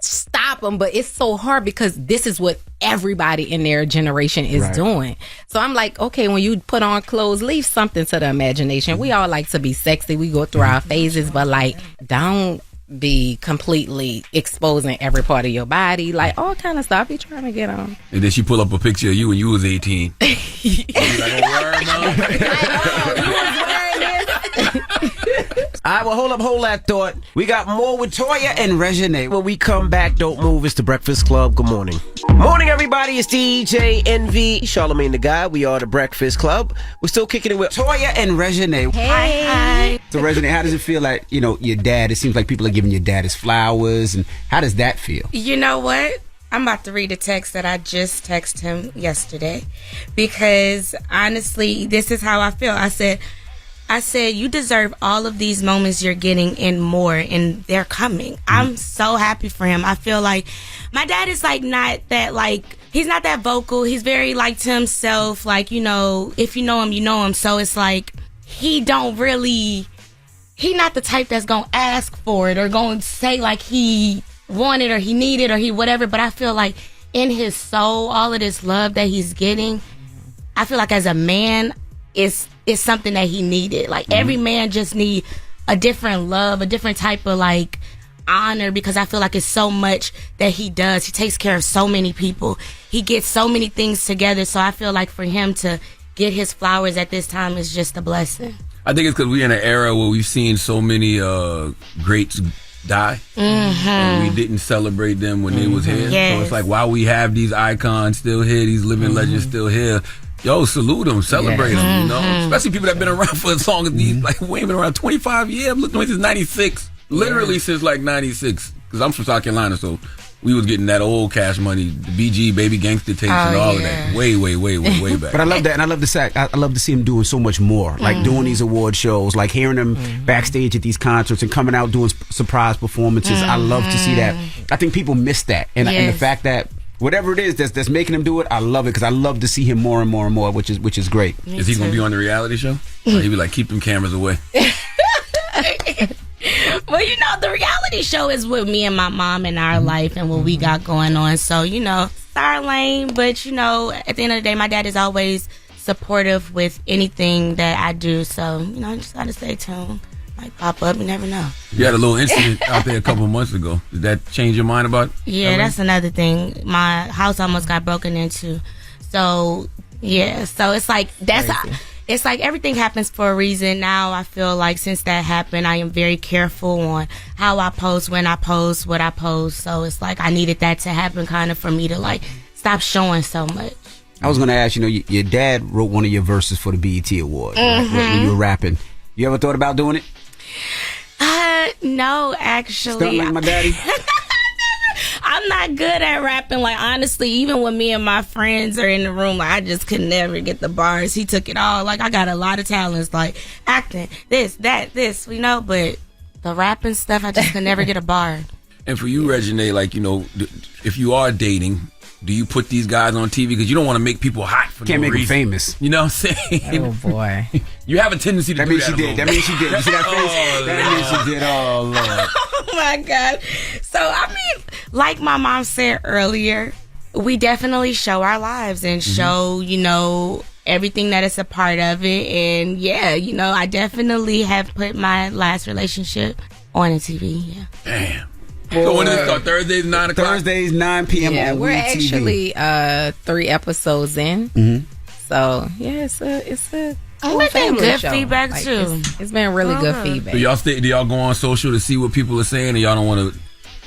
T: stop them, but it's so hard because this is what everybody in their generation is doing. So I'm like, okay, when you put on clothes, leave something to the imagination. We all like to be sexy. We go through our phases, but like, don't be completely exposing every part of your body, like all kind of stuff you trying to get on.
J: And then she pull up a picture of you when you was 18. You was wearing
D: this. All right, well, hold that thought. We got more with Toya and Reginae. When we come back, don't move. It's the Breakfast Club. Good morning. Morning, everybody. It's DJ NV, Charlamagne the Guy. We are the Breakfast Club. We're still kicking it with Toya and Reginae.
T: Hey. Hi.
D: So, Reginae, how does it feel like, you know, your dad, it seems like people are giving your dad his flowers, and how does that feel?
U: You know what? I'm about to read a text that I just texted him yesterday because honestly, this is how I feel. I said, you deserve all of these moments you're getting and more, and they're coming. I'm so happy for him. I feel like my dad is like not that, like, he's not that vocal. He's very like to himself. Like, you know, if you know him, you know him. So it's like he not the type that's going to ask for it or going to say like he want it or he need it or he whatever. But I feel like in his soul, all of this love that he's getting, I feel like as a man, it's something that he needed. Like every man just need a different love, a different type of like honor, because I feel like it's so much that he does. He takes care of so many people. He gets so many things together. So I feel like for him to get his flowers at this time is just a blessing.
J: I think it's because we're in an era where we've seen so many greats die, and we didn't celebrate them when they was here.
U: Yes.
J: So it's like, while we have these icons still here, these living legends still here, yo, salute them, celebrate them, you know? Especially people that have been around for as long as these, like, we've been around 25 years. I'm looking since 96. Literally since, like, 96. Because I'm from South Carolina, so we was getting that old Cash Money, the BG, Baby Gangster tapes and all of that. Way back.
D: But I love that, and I love I love to see him doing so much more. Like, doing these award shows, like hearing him backstage at these concerts and coming out doing surprise performances. I love to see that. I think people miss that. And the fact that whatever it is that's making him do it, I love it, because I love to see him more and more and more, which is great.
J: Is he going to be on the reality show? Or he be like, keep them cameras away?
U: Well, you know, the reality show is with me and my mom and our life and what we got going on. So, you know, our lane, but, you know, at the end of the day, my dad is always supportive with anything that I do. So, you know, I just got to stay tuned. Might pop up, you never know.
J: You had a little incident out there a couple months ago. Did that change your mind about it?
U: Yeah, that's another thing. My house almost got broken into. So, yeah. So it's like, it's like everything happens for a reason. Now I feel like since that happened, I am very careful on how I post, when I post, what I post. So it's like I needed that to happen kind of for me to like stop showing so much.
D: I was going to ask, you know, your dad wrote one of your verses for the BET Award when you were rapping. You ever thought about doing it?
U: No, actually.
D: Stunt like my daddy?
U: I'm not good at rapping. Like, honestly, even when me and my friends are in the room, like, I just could never get the bars. He took it all. Like, I got a lot of talents, like acting, this, you know, but the rapping stuff, I just could never get a bar.
J: And for you, Reginae, like, you know, if you are dating, do you put these guys on TV? Because you don't want to make people hot for
D: Can't
J: no
D: make
J: reason.
D: them famous.
J: You know what I'm saying?
T: Oh, boy.
J: You have a tendency to do that.
D: That means she did. You see that face? That means she did. Oh, Lord.
U: Oh, my God. So, I mean, like my mom said earlier, we definitely show our lives and show, you know, everything that is a part of it. And, yeah, you know, I definitely have put my last relationship on the TV, yeah.
J: Damn. So when does it start? Thursdays, 9 o'clock?
D: Thursdays, 9 p.m. on
T: we're
D: WeTV.
T: actually 3 episodes in. So, yeah, it's a cool
U: We've been
T: family
U: good
T: show.
U: feedback,
T: Like,
U: too.
T: It's been really good feedback.
J: Do y'all go on social to see what people are saying, or y'all don't want to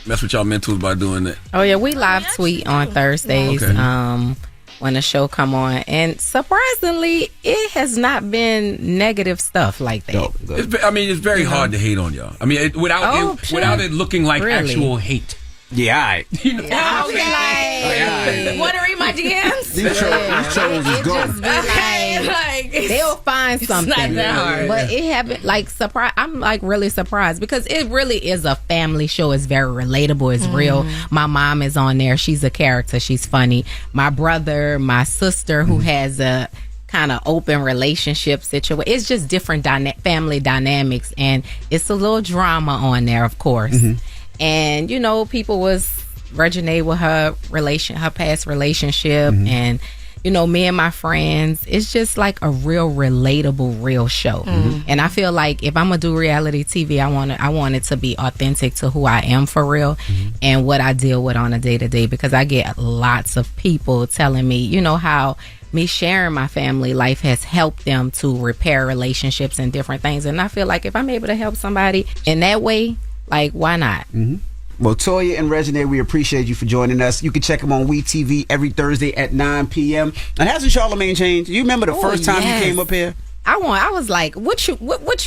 J: mess with y'all mentals by doing that?
T: Oh, yeah, we live tweet on Thursdays.
J: Okay.
T: When the show come on, and surprisingly, it has not been negative stuff like that.
J: It's very hard to hate on y'all. I mean, without it looking like actual hate.
D: Yeah, all right.
T: You know, what are we
U: my DMs?
D: These trolls is gone.
T: Just be like, they'll find something.
U: It's not that hard.
T: But it happened, like, surprise. I'm like really surprised because it really is a family show. It's very relatable. It's real. My mom is on there. She's a character. She's funny. My brother, my sister, who has a kind of open relationship situation. It's just different family dynamics, and it's a little drama on there, of course. And you know, people was Reginae with her past relationship, and you know, me and my friends. It's just like a real relatable, real show. And I feel like if I'm gonna do reality TV, I want it to be authentic to who I am for real and what I deal with on a day-to-day, because I get lots of people telling me, you know, how me sharing my family life has helped them to repair relationships and different things. And I feel like if I'm able to help somebody in that way, like, why not?
D: Well, Toya and Reginae, we appreciate you for joining us. You can check them on WeTV every Thursday at 9 p.m. And hasn't Charlamagne changed? You remember the first time you came up here?
T: I was like, what you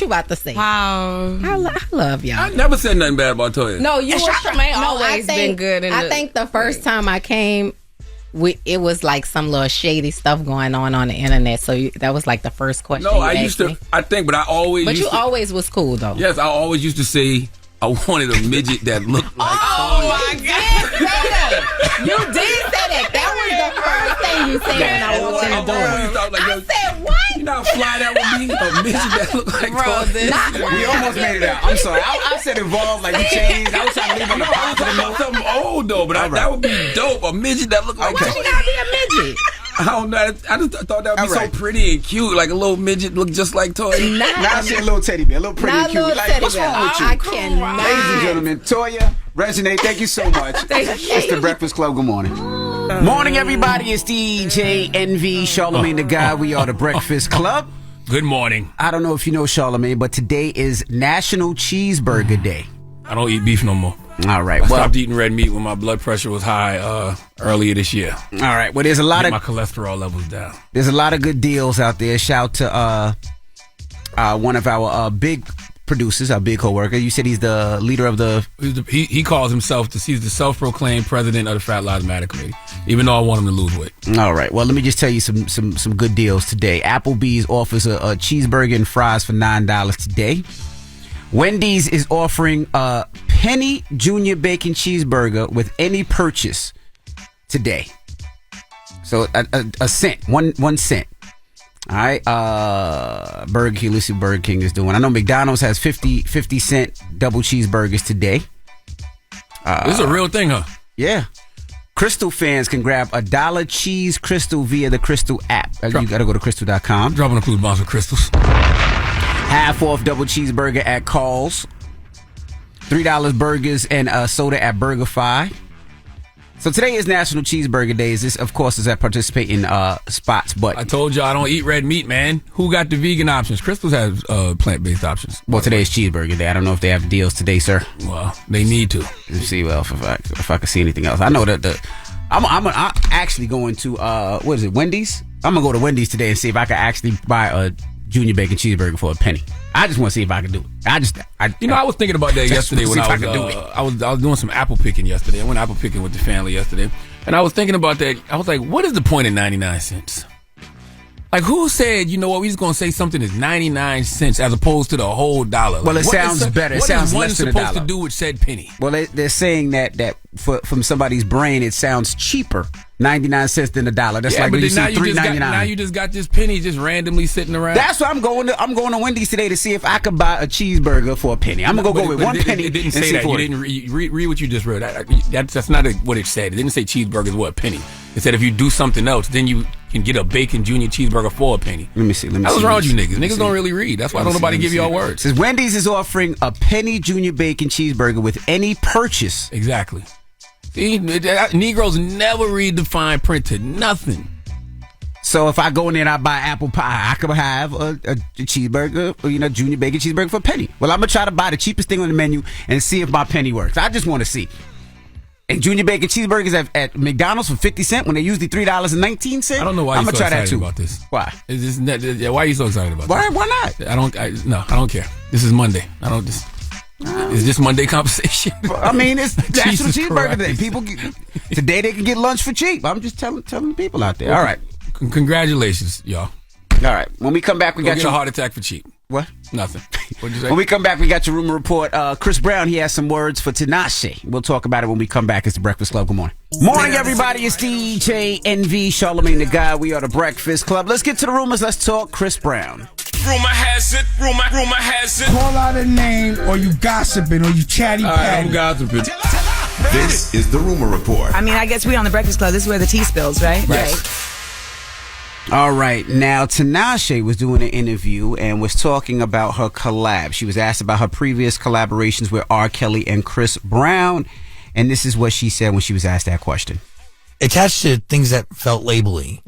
T: about to say?
U: Wow.
T: I love y'all.
J: I never said nothing bad about Toya.
T: No, you
U: Charlamagne always been good.
T: I think the first time I came, it was like some little shady stuff going on the internet. So that was like the first question.
J: No, I used to. I think, but I always.
T: But
J: used
T: you always was cool though.
J: Yes, I always used to say I wanted a midget that looked like.
U: Oh my God!
T: You did say that. That was the first thing you said when I walked in the door. I said, what?
J: You know how fly that would be? A midget that looked like.
D: We almost made it out. I'm sorry. I said evolved like we changed. I was trying to leave on the positive note.
J: Something old though, but that would be dope. A midget that looked like.
T: Why you gotta be a midget?
J: I don't know. I just thought that would be so pretty and cute, like a little midget look just like Toya.
D: Now I see a little teddy bear, a little pretty and cute. Like, what's wrong with you?
T: I cannot.
D: Ladies and gentlemen, Toya, Reginae, thank you so much. It's the Breakfast Club. Good morning. Morning, everybody. It's DJ NV, Charlamagne the Guy. We are the Breakfast Club.
J: Good morning.
D: I don't know if you know Charlamagne, but today is National Cheeseburger Day.
J: I don't eat beef no more.
D: All right.
J: I stopped eating red meat when my blood pressure was high earlier this year.
D: All right. Well, there's a lot of
J: my cholesterol levels down.
D: There's a lot of good deals out there. Shout to one of our big producers, our big coworker. You said he's the leader of the.
J: He calls himself he's the self-proclaimed president of the Fat Lives Matter Committee. Even though I want him to lose weight.
D: All right. Well, let me just tell you some good deals today. Applebee's offers a cheeseburger and fries for $9 today. Wendy's is offering a penny junior bacon cheeseburger with any purchase today. So a cent, one cent. All right. Burger King, let's see what Burger King is doing. I know McDonald's has 50 cent double cheeseburgers today.
J: This is a real thing, huh?
D: Yeah. Crystal fans can grab a $1 cheese Crystal via the Crystal app. You got to go to crystal.com.
J: Dropping a clue bombs with crystals.
D: Half off double cheeseburger at Carl's. $3 burgers and a soda at BurgerFi. So today is National Cheeseburger Day. This, of course, is at participating spots. But
J: I told you I don't eat red meat, man. Who got the vegan options? Crystals has plant-based options.
D: Well, today is Cheeseburger Day. I don't know if they have deals today, sir.
J: Well, they need to.
D: Let's see. Well, if I can see anything else, I know that I'm actually going to what is it? Wendy's. I'm gonna go to Wendy's today and see if I can actually buy a junior bacon cheeseburger for a penny. I just want to see if I can do it. I
J: was thinking about that yesterday when I was doing some apple picking yesterday. I went apple picking with the family yesterday, and I was thinking about that. I was like, what is the point of 99 cents? Like, who said, you know what, we just going to say something is 99 cents as opposed to the whole dollar?
D: Well, it sounds better. It sounds less than a dollar.
J: What is one supposed to do with said penny?
D: Well, they're saying that from somebody's brain, it sounds cheaper, 99 cents than a dollar. That's like when you see $3.99.
J: Now you just got this penny just randomly sitting around.
D: That's why I'm going to Wendy's today to see if I could buy a cheeseburger for a penny. I'm going to go with one penny.
J: It didn't say that. You didn't read what you just read. That's not what it said. It didn't say cheeseburgers were a penny. It said if you do something else, then you can get a bacon junior cheeseburger for a penny.
D: Let me see.
J: What's wrong with you niggas? Niggas don't really read. That's why don't nobody give y'all words.
D: Says Wendy's is offering a penny junior bacon cheeseburger with any purchase.
J: Exactly. See, Negroes never read the fine print to nothing.
D: So if I go in there and I buy apple pie, I could have a cheeseburger, or, junior bacon cheeseburger for a penny. Well, I'm going to try to buy the cheapest thing on the menu and see if my penny works. I just want to see. And junior bacon cheeseburgers at McDonald's for 50 cents when they usually $3.19.
J: I don't know why you're so excited about this.
D: Why?
J: Why are you so excited about this?
D: Why not?
J: I don't care. This is Monday. Is this Monday conversation?
D: I mean, it's National
J: Jesus
D: Cheeseburger Day.
J: Christ.
D: People today they can get lunch for cheap. I'm just telling the people out there. All right.
J: Congratulations, y'all.
D: All right. When we come back, we got
J: get
D: your
J: a heart attack for cheap.
D: What?
J: Nothing. What'd you say?
D: When we come back, we got your rumor report. Chris Brown, he has some words for Tinashe. We'll talk about it when we come back. It's the Breakfast Club. Good morning. Morning, everybody. It's DJ NV, Charlamagne the Guy. We are the Breakfast Club. Let's get to the rumors. Let's talk Chris Brown.
L: Rumor has it, rumor has it.
M: Call out a name, or you gossiping, or you chatty patty.
J: I'm gossiping.
F: This is the rumor report.
N: I mean, I guess we on the Breakfast Club. This is where the tea spills, right?
D: All right. Now, Tinashe was doing an interview and was talking about her collab. She was asked about her previous collaborations with R. Kelly and Chris Brown. And this is what she said when she was asked that question.
V: Attached to things that felt label-y,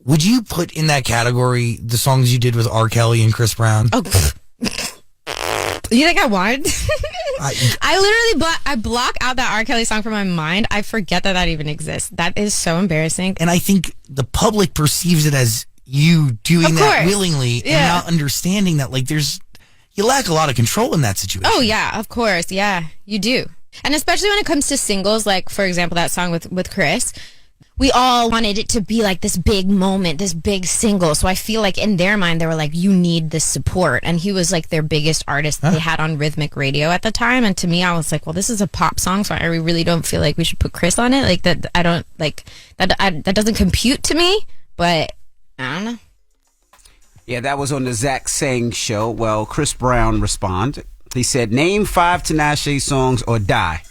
V: would you put in that category the songs you did with R. Kelly and Chris Brown?
W: Oh, you think I would? I literally block out that R. Kelly song from my mind. I forget that even exists. That is so embarrassing.
V: And I think the public perceives it as you doing that willingly and not understanding that, like, you lack a lot of control in that situation.
W: Oh, yeah, of course. Yeah, you do. And especially when it comes to singles, like, for example, that song with Chris, we all wanted it to be like this big moment, this big single. So I feel like in their mind, they were like, you need this support. And he was like their biggest artist they had on rhythmic radio at the time. And to me, I was like, well, this is a pop song, so I really don't feel like we should put Chris on it. Like that, I don't like that doesn't compute to me, but I don't know.
D: Yeah, that was on the Zach Sang show. Well, Chris Brown responded. He said, name 5 Tinashe songs or die. ...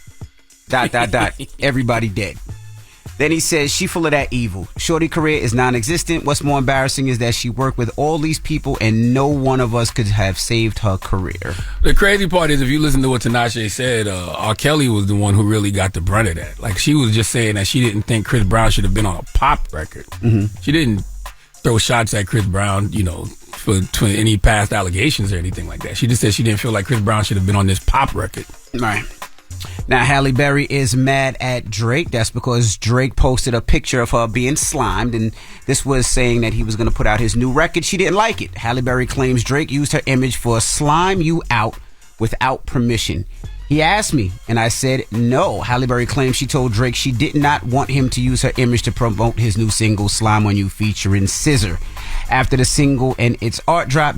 D: Everybody dead. Then he says, she full of that evil. Shorty career is non-existent. What's more embarrassing is that she worked with all these people and no one of us could have saved her career.
J: The crazy part is, if you listen to what Tinashe said, R. Kelly was the one who really got the brunt of that. Like, she was just saying that she didn't think Chris Brown should have been on a pop record. She didn't throw shots at Chris Brown, for any past allegations or anything like that. She just said she didn't feel like Chris Brown should have been on this pop record.
D: Right. Now, Halle Berry is mad at Drake. That's because Drake posted a picture of her being slimed, and this was saying that he was going to put out his new record. She didn't like it. Halle Berry claims Drake used her image for slime you out without permission. He asked me, and I said no. Halle Berry claims she told Drake she did not want him to use her image to promote his new single, Slime on You, featuring SZA. After the single and its art drop,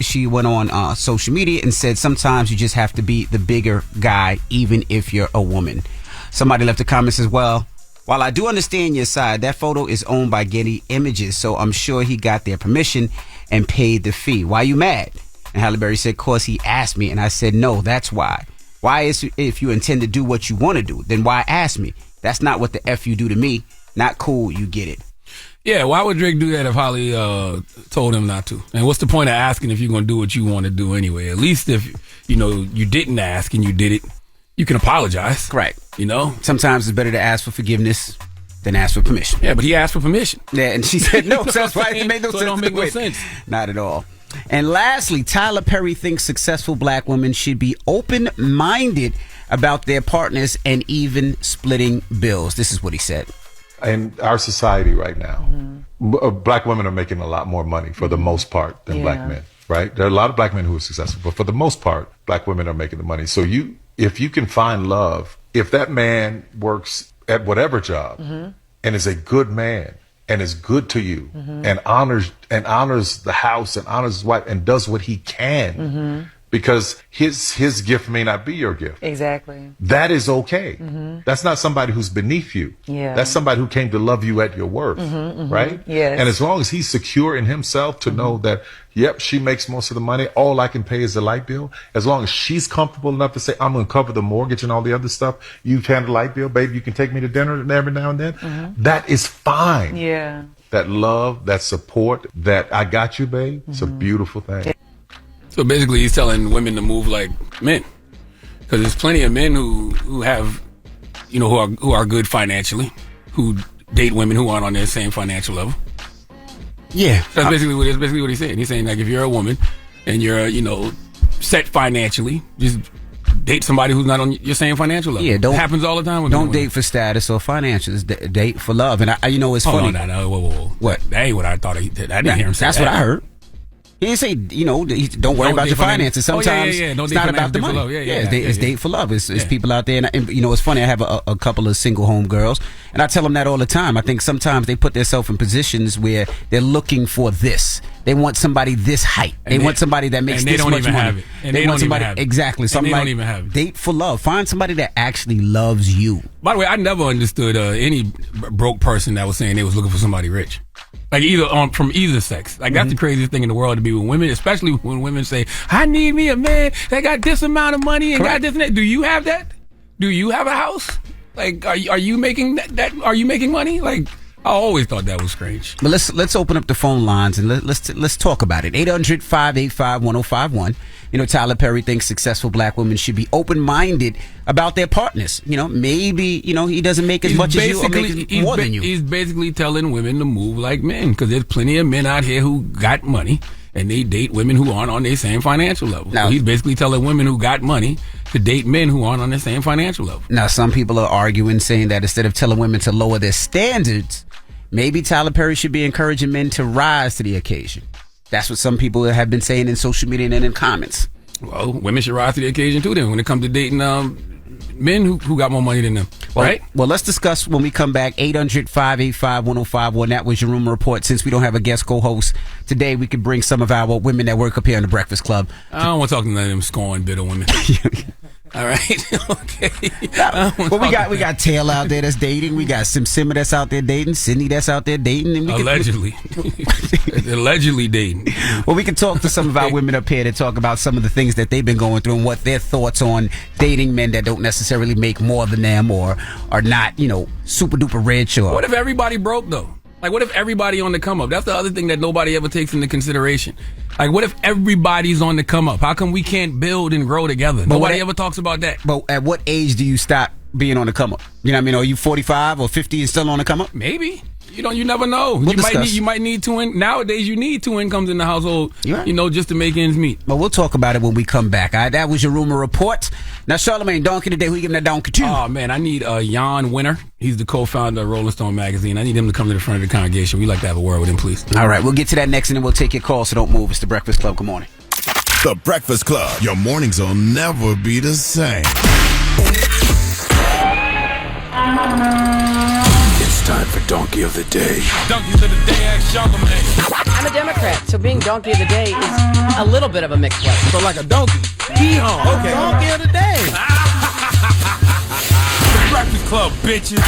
D: she went on social media and said, sometimes you just have to be the bigger guy, even if you're a woman. Somebody left a comment as well. While I do understand your side, that photo is owned by Getty Images, so I'm sure he got their permission and paid the fee. Why you mad? And Halle Berry said, cause he asked me, and I said, no, that's why. Why is if you intend to do what you want to do, then why ask me? That's not what the F you do to me. Not cool, you get it.
J: Yeah, why would Drake do that if Holly told him not to? And what's the point of asking if you're going to do what you want to do anyway? At least if, you didn't ask and you did it, you can apologize.
D: Right. Sometimes it's better to ask for forgiveness than ask for permission.
J: Yeah, but he asked for permission.
D: Yeah, and she said no, so that's why it made no sense.
J: It don't make no sense.
D: Not at all. And lastly, Tyler Perry thinks successful black women should be open-minded about their partners and even splitting bills. This is what he said.
B: In our society right now, black women are making a lot more money for the most part than black men, right? There are a lot of black men who are successful, but for the most part, black women are making the money. So if you can find love, if that man works at whatever job and is a good man and is good to you and honors the house and honors his wife and does what he can, because his gift may not be your gift.
O: Exactly.
B: That is okay. That's not somebody who's beneath you.
O: Yeah.
B: That's somebody who came to love you at your worth, right?
O: Yes.
B: And as long as he's secure in himself to know that, yep, she makes most of the money, all I can pay is the light bill, as long as she's comfortable enough to say, I'm going to cover the mortgage and all the other stuff, you handle the light bill, baby, you can take me to dinner every now and then, that is fine.
O: Yeah.
B: That love, that support, that I got you, babe, it's a beautiful thing.
J: So basically, he's telling women to move like men, because there's plenty of men who have, who are good financially, who date women who aren't on their same financial level.
D: Yeah,
J: that's basically what he's saying. He's saying, like, if you're a woman and you're set financially, just date somebody who's not on your same financial level.
D: Yeah,
J: it happens all the time. With
D: don't date for status or financials. Date for love. And it's funny.
J: No, whoa.
D: What?
J: That ain't what I thought. I didn't hear him say
D: that's
J: that.
D: What I heard. He didn't say, don't worry about your finances. Sometimes it's not about the money. It's date for love. It's people out there. And it's funny. I have a couple of single home girls, and I tell them that all the time. I think sometimes they put themselves in positions where they're looking for this. They want somebody this height. They want somebody that makes this much money.
J: And they want somebody
D: exactly. So
J: they
D: I'm
J: don't even have it.
D: Date for love. Find somebody that actually loves you.
J: By the way, I never understood any broke person that was saying they was looking for somebody rich. Like from either sex. Like that's the craziest thing in the world to be with women, especially when women say, I need me a man that got this amount of money and got this and that. Do you have that? Do you have a house? Like, are you making that? Are you making money? Like, I always thought that was strange.
D: But let's open up the phone lines and let's talk about it. 800-585-1051. Tyler Perry thinks successful black women should be open-minded about their partners. Maybe he doesn't make as much as you or make more than you.
J: He's basically telling women to move like men because there's plenty of men out here who got money and they date women who aren't on their same financial level. Now, so he's basically telling women who got money to date men who aren't on their same financial level.
D: Now, some people are arguing, saying that instead of telling women to lower their standards, maybe Tyler Perry should be encouraging men to rise to the occasion. That's what some people have been saying in social media and in comments.
J: Well, women should rise to the occasion too then when it comes to dating men who got more money than them, right?
D: Well, let's discuss when we come back. 800-585-1051. That was your rumor report. Since we don't have a guest co-host today, we could bring some of our women that work up here in the Breakfast Club.
J: I don't want to talk to none of them scorned, bitter women. All right. Okay.
D: Well, we got Taylor out there that's dating. We got Simma that's out there dating. Sydney that's out there dating. And
J: allegedly dating.
D: Well, we can talk to some of our women up here to talk about some of the things that they've been going through and what their thoughts on dating men that don't necessarily make more than them or are not, super duper rich. Or
J: what if everybody broke though? Like, what if everybody on the come up? That's the other thing that nobody ever takes into consideration. Like, what if everybody's on the come up? How come we can't build and grow together? Nobody ever talks about that.
D: But at what age do you stop being on the come up? You know what I mean? Are you 45 or 50 and still on the come up?
J: Maybe. You never know. You might need two nowadays you need two incomes in the household, just to make ends meet.
D: But we'll talk about it when we come back. All right, that was your rumor report. Now, Charlamagne, donkey today, who you giving that donkey to?
J: Oh, man, I need Jan Winter. He's the co-founder of Rolling Stone magazine. I need him to come to the front of the congregation. We'd like to have a word with him, please.
D: All right, we'll get to that next, and then we'll take your call, so don't move. It's The Breakfast Club. Good morning.
F: The Breakfast Club. Your mornings will never be the same.
L: It's time for Donkey of the Day.
J: Donkey of the Day, ask Charlamagne.
O: I'm a Democrat, so being Donkey of the Day is a little bit of a mixed blessing.
J: So like a donkey. Yeehaw.
O: Okay. Donkey of the Day.
J: The Breakfast Club, bitches.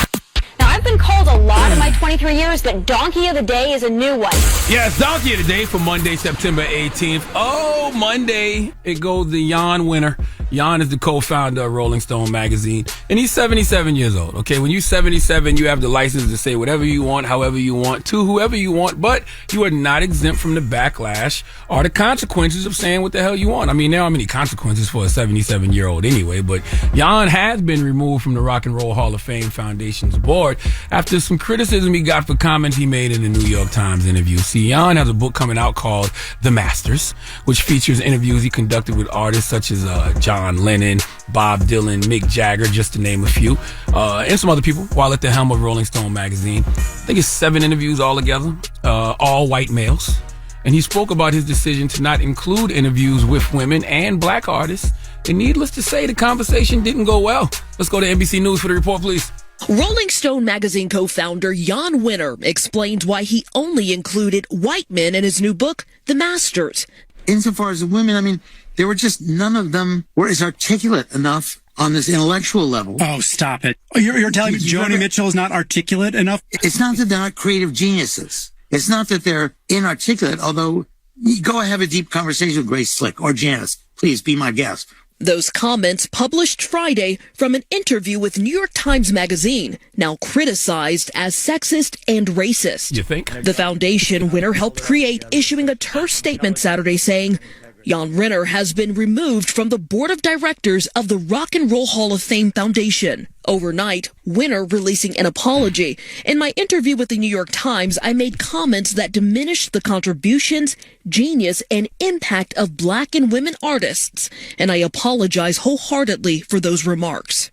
A: Now, I've been called a lot in my 23 years, but Donkey of the Day is a new one.
J: Yes, Donkey of the Day for Monday, September 18th. Oh, Monday, it goes to Jan Winter. Jan is the co-founder of Rolling Stone magazine, and he's 77 years old. Okay, when you're 77, you have the license to say whatever you want, however you want, to whoever you want, but you are not exempt from the backlash or the consequences of saying what the hell you want. I mean, there aren't many consequences for a 77-year-old anyway, but Jan has been removed from the Rock and Roll Hall of Fame Foundation's board after some criticism he got for comments he made in the New York Times interview. See, Jan has a book coming out called The Masters, which features interviews he conducted with artists such as John Lennon, Bob Dylan, Mick Jagger, just to name a few, and some other people while at the helm of Rolling Stone magazine. I think it's 7 interviews altogether, all white males. And he spoke about his decision to not include interviews with women and black artists. And needless to say, the conversation didn't go well. Let's go to NBC News for the report, please.
C: Rolling Stone magazine co-founder Jan Winter explains why he only included white men in his new book, The Masters.
G: Insofar as the women, I mean, there were just none of them were as articulate enough on this intellectual level.
X: Oh, stop it. You're telling me Joni Mitchell is not articulate enough?
G: It's not that they're not creative geniuses. It's not that they're inarticulate, although you go have a deep conversation with Grace Slick or Janice. Please be my guest.
C: Those comments published Friday from an interview with New York Times Magazine, now criticized as sexist and racist.
J: You think?
C: The foundation Winter helped create, issuing a terse statement Saturday saying, Jan Winter has been removed from the board of directors of the Rock and Roll Hall of Fame Foundation. Overnight, Winter releasing an apology. In my interview with the New York Times, I made comments that diminished the contributions, genius, and impact of black and women artists, and I apologize wholeheartedly for those remarks.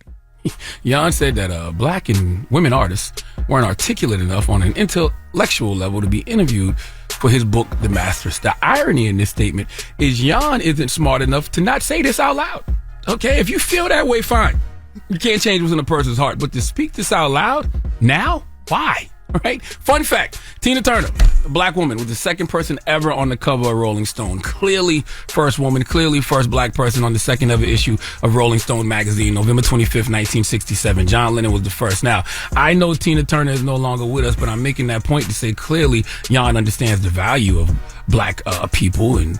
J: Jan said that black and women artists weren't articulate enough on an intellectual level to be interviewed. for his book, The Masters. The irony in this statement is Jan isn't smart enough to not say this out loud. Okay, if you feel that way, fine. You can't change what's in a person's heart, but to speak this out loud now, why? Right? Fun fact, Tina Turner, a black woman, was the second person ever on the cover of Rolling Stone. Clearly first woman, clearly first black person on the second ever issue of Rolling Stone magazine, November 25th, 1967. John Lennon was the first. Now, I know Tina Turner is no longer with us, but I'm making that point to say clearly Jan understands the value of black people and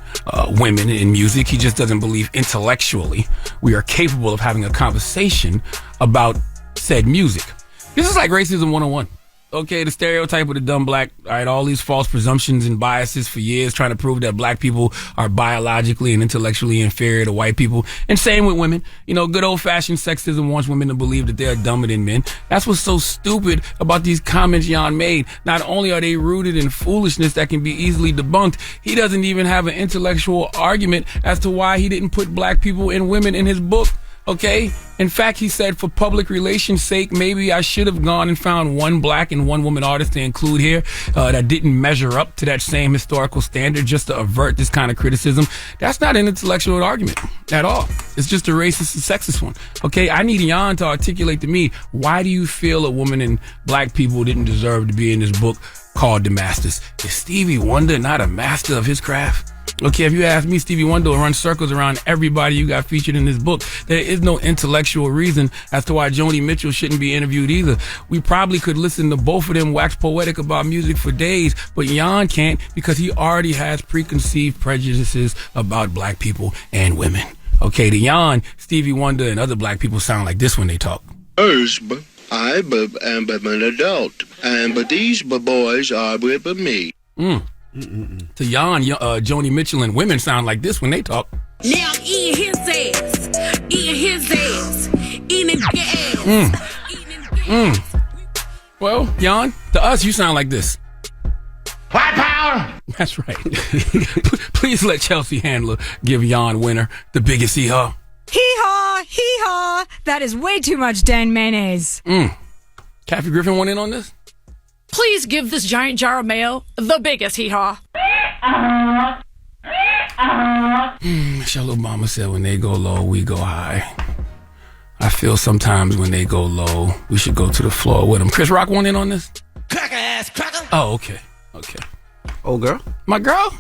J: women in music. He just doesn't believe intellectually we are capable of having a conversation about said music. This is like racism 101. Okay, the stereotype of the dumb black, all right, all these false presumptions and biases for years trying to prove that black people are biologically and intellectually inferior to white people. And same with women. You know, good old-fashioned sexism wants women to believe that they are dumber than men. That's what's so stupid about these comments Jan made. Not only are they rooted in foolishness that can be easily debunked, he doesn't even have an intellectual argument as to why he didn't put black people and women in his book. Okay? In fact, he said, for public relations' sake, maybe I should have gone and found one black and one woman artist to include here that didn't measure up to that same historical standard just to avert this kind of criticism. That's not an intellectual argument at all. It's just a racist and sexist one. Okay? I need Jan to articulate to me, why do you feel a woman and black people didn't deserve to be in this book called The Masters? Is Stevie Wonder not a master of his craft? Okay, if you ask me, Stevie Wonder will run circles around everybody you got featured in this book. There is no intellectual reason as to why Joni Mitchell shouldn't be interviewed either. We probably could listen to both of them wax poetic about music for days, but Jan can't because he already has preconceived prejudices about black people and women. Okay, to Jan, Stevie Wonder and other black people sound like this when they talk.
H: I am an adult, but these boys are with me.
J: To Jan, Joni Mitchell and women sound like this when they talk.
I: Now I'm eating his ass, eating his ass.
J: Well, Jan, to us, you sound like this.
I: White power!
J: That's right. Please let Chelsea Handler give Jan Winner the biggest hee-haw.
K: Hee-haw, hee-haw. That is way too much Dan mayonnaise.
J: Kathy Griffin went in on this?
K: Please give this giant jar of mayo the biggest hee-haw.
J: Michelle Obama said, when they go low, we go high. I feel sometimes when they go low, we should go to the floor with them. Chris Rock went in on this?
I: Cracker ass cracker.
J: Oh, okay.
D: Old girl?
J: My girl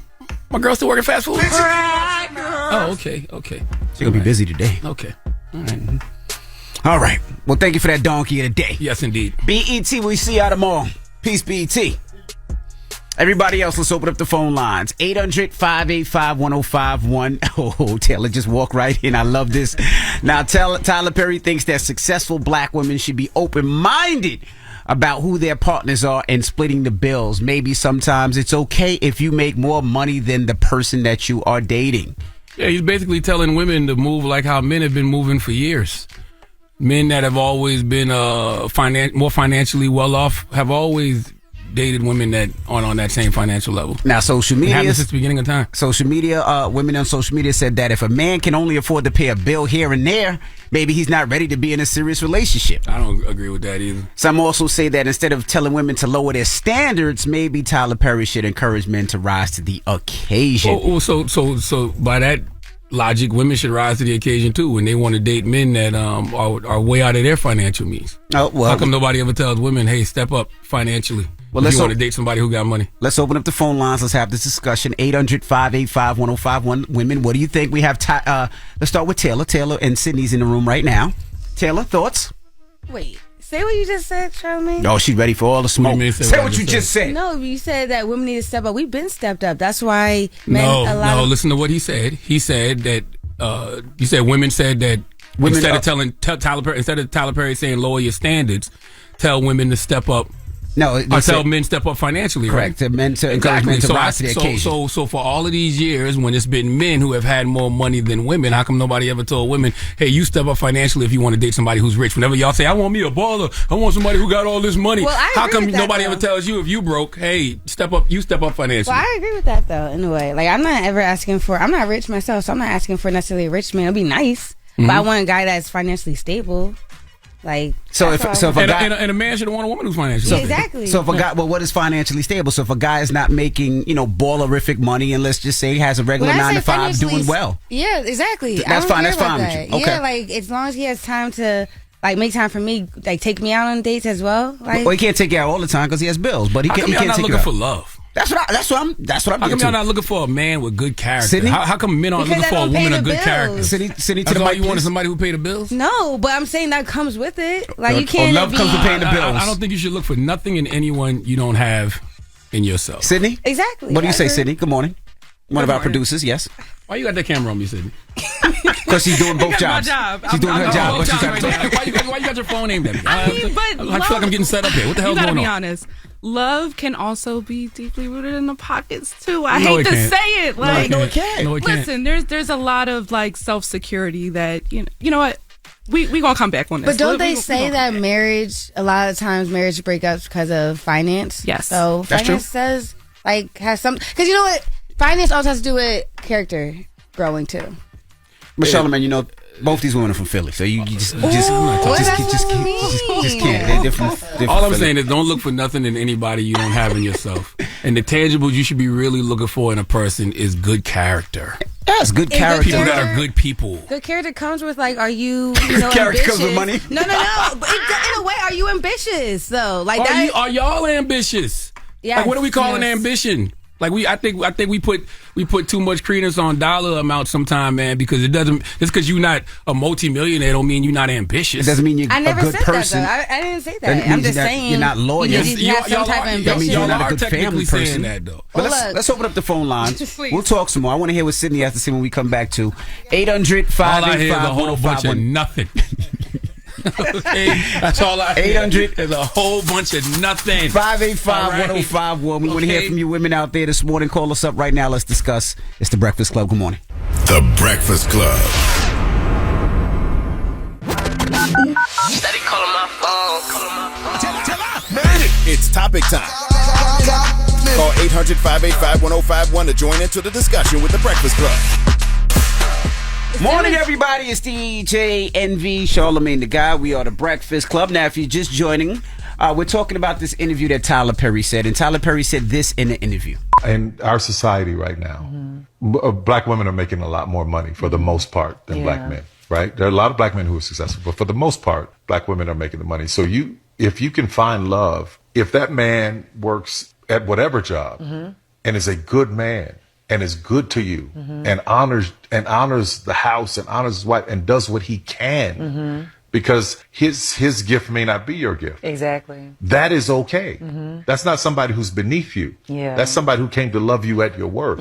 J: still working fast food? Oh, okay.
D: She's going to be busy today.
J: Okay. All right.
D: All right. Well, thank you for that donkey of the day.
J: Yes, indeed.
D: BET, we see y'all tomorrow. Peace, BET. Everybody else, let's open up the phone lines. 800-585-1051. Oh, Taylor just walked right in. I love this. Now, Tyler Perry thinks that successful black women should be open-minded about who their partners are and splitting the bills. Maybe sometimes it's okay if you make more money than the person that you are dating.
J: Yeah, he's basically telling women to move like how men have been moving for years. Men that have always been more financially well off have always dated women that aren't on that same financial level.
D: Now, social media
J: happened since the beginning of time.
D: Social media, women on social media said that if a man can only afford to pay a bill here and there, maybe he's not ready to be in a serious relationship.
J: I don't agree with that either.
D: Some also say that instead of telling women to lower their standards, maybe Tyler Perry should encourage men to rise to the occasion.
J: So by that logic, women should rise to the occasion too when they want to date men that are way out of their financial means.
D: Oh, well,
J: how come nobody ever tells women, hey, step up financially? Well, if you want to date somebody who got money.
D: Let's open up the phone lines. Let's have this discussion. 800-585-1051. Women, what do you think? We have let's start with Taylor. Taylor and Sydney's in the room right now. Taylor, thoughts?
O: Wait. Say what you just said, Charlamagne.
D: Oh, she's ready for all the smoke. Say what you just said.
O: No, you said that women need to step up. We've been stepped up. That's why
J: listen to what he said. He said that women said that instead of Tyler Perry saying lower your standards, tell women to step up.
D: No,
J: or tell men step up financially,
D: correct?
J: Right?
D: Men to encourage men to rise to the occasion.
J: So for all of these years, when it's been men who have had more money than women, how come nobody ever told women, hey, you step up financially if you want to date somebody who's rich? Whenever y'all say, I want me a baller, I want somebody who got all this money.
O: Well,
J: how come nobody ever tells you if you broke, hey, step up financially?
O: Well, I agree with that though, in a way. Like I'm not rich myself, so I'm not asking for necessarily a rich man. It'll be nice, but I want a guy that's financially stable. Like,
D: so if a guy
J: and a man should want a woman who's financially stable.
O: Exactly.
D: So if a guy, well, what is financially stable? So if a guy is not making, ballerific money, and let's just say he has a regular 9 to 5, doing well.
O: Yeah, exactly.
D: That's fine. That's fine with you. Okay.
O: Yeah, like as long as he has time to make time for me, like take me out on dates as well. Like,
D: well, he can't take you out all the time because he has bills, but he can't
J: not
D: take you
J: looking
D: out
J: for love?
D: That's what I'm.
J: How come y'all not looking for a man with good character?
D: Sydney?
J: How come men aren't looking for a woman of good character?
D: Sydney,
J: that's all you want is somebody who pay the bills?
O: No, but I'm saying that comes with it. Like you can't.
J: Love comes with paying the bills. I don't think you should look for nothing in anyone you don't have in yourself.
D: Sydney?
O: Exactly.
D: What do you say, Sydney? Good morning. One of our producers, yes.
J: Why you got that camera on me, Sydney?
D: Because she's doing both jobs. She's doing her job. But she's
J: why you got your phone aimed at me? I feel like I'm getting set up here. What the hell's going on?
Q: You gotta be honest. Love can also be deeply rooted in the pockets too. I hate to say it. Like,
D: no, it can't.
Q: Listen, there's a lot of like self-security that you know what. We gonna come back on this.
O: But don't they say that marriage, a lot of times marriage breakups because of finance?
Q: Yes.
O: So
D: That's
O: finance
D: true.
O: says has some, because you know what, finance also has to do with character growing too.
D: But Charlamagne, both these women are from Philly, so you just can't. They're different.
J: All I'm saying is don't look for nothing in anybody you don't have in yourself. And the tangibles you should be really looking for in a person is good character.
D: Yes, good character.
J: People that are good people.
O: Good character comes with are you
D: character
O: ambitious?
D: comes with money.
O: No. But in a way, are you ambitious though? Like
J: are y'all ambitious?
O: Yes,
J: like what are we calling ambition? Like I think we put too much credence on dollar amounts sometime, man, because it doesn't. Just because you're not a multimillionaire don't mean you're not ambitious.
D: It doesn't mean you're
O: I never
D: a good
O: said
D: person.
O: That, though. I didn't say that. I'm just saying
D: you're not loyal.
O: You have some type of ambition.
D: I mean, you're not a good family person.
J: Saying that, though.
D: But let's open up the phone lines. We'll talk some more. I want to hear what Sydney has to say when we come back to 800-585-1051.
J: All I hear is a whole bunch of nothing. Okay, that's all I hear.
D: 800
J: is a whole bunch of nothing.
D: 585-1051. We want to hear from you women out there this morning. Call us up right now. Let's discuss. It's The Breakfast Club. Good morning.
F: The Breakfast Club.
I: Steady calling my phone.
F: It's topic time. Call 800-585-1051 to join into the discussion with The Breakfast Club.
D: Morning, everybody. It's DJ NV, Charlamagne the Guy. We are The Breakfast Club. Now, if you're just joining, we're talking about this interview that Tyler Perry said. And Tyler Perry said this in the interview.
B: In our society right now, black women are making a lot more money for the most part than black men, right? There are a lot of black men who are successful, but for the most part, black women are making the money. So if you can find love, if that man works at whatever job and is a good man, and is good to you and honors the house and honors his wife and does what he can because his gift may not be your gift.
O: Exactly.
B: That is okay. That's not somebody who's beneath you.
O: Yeah.
B: That's somebody who came to love you at your worth,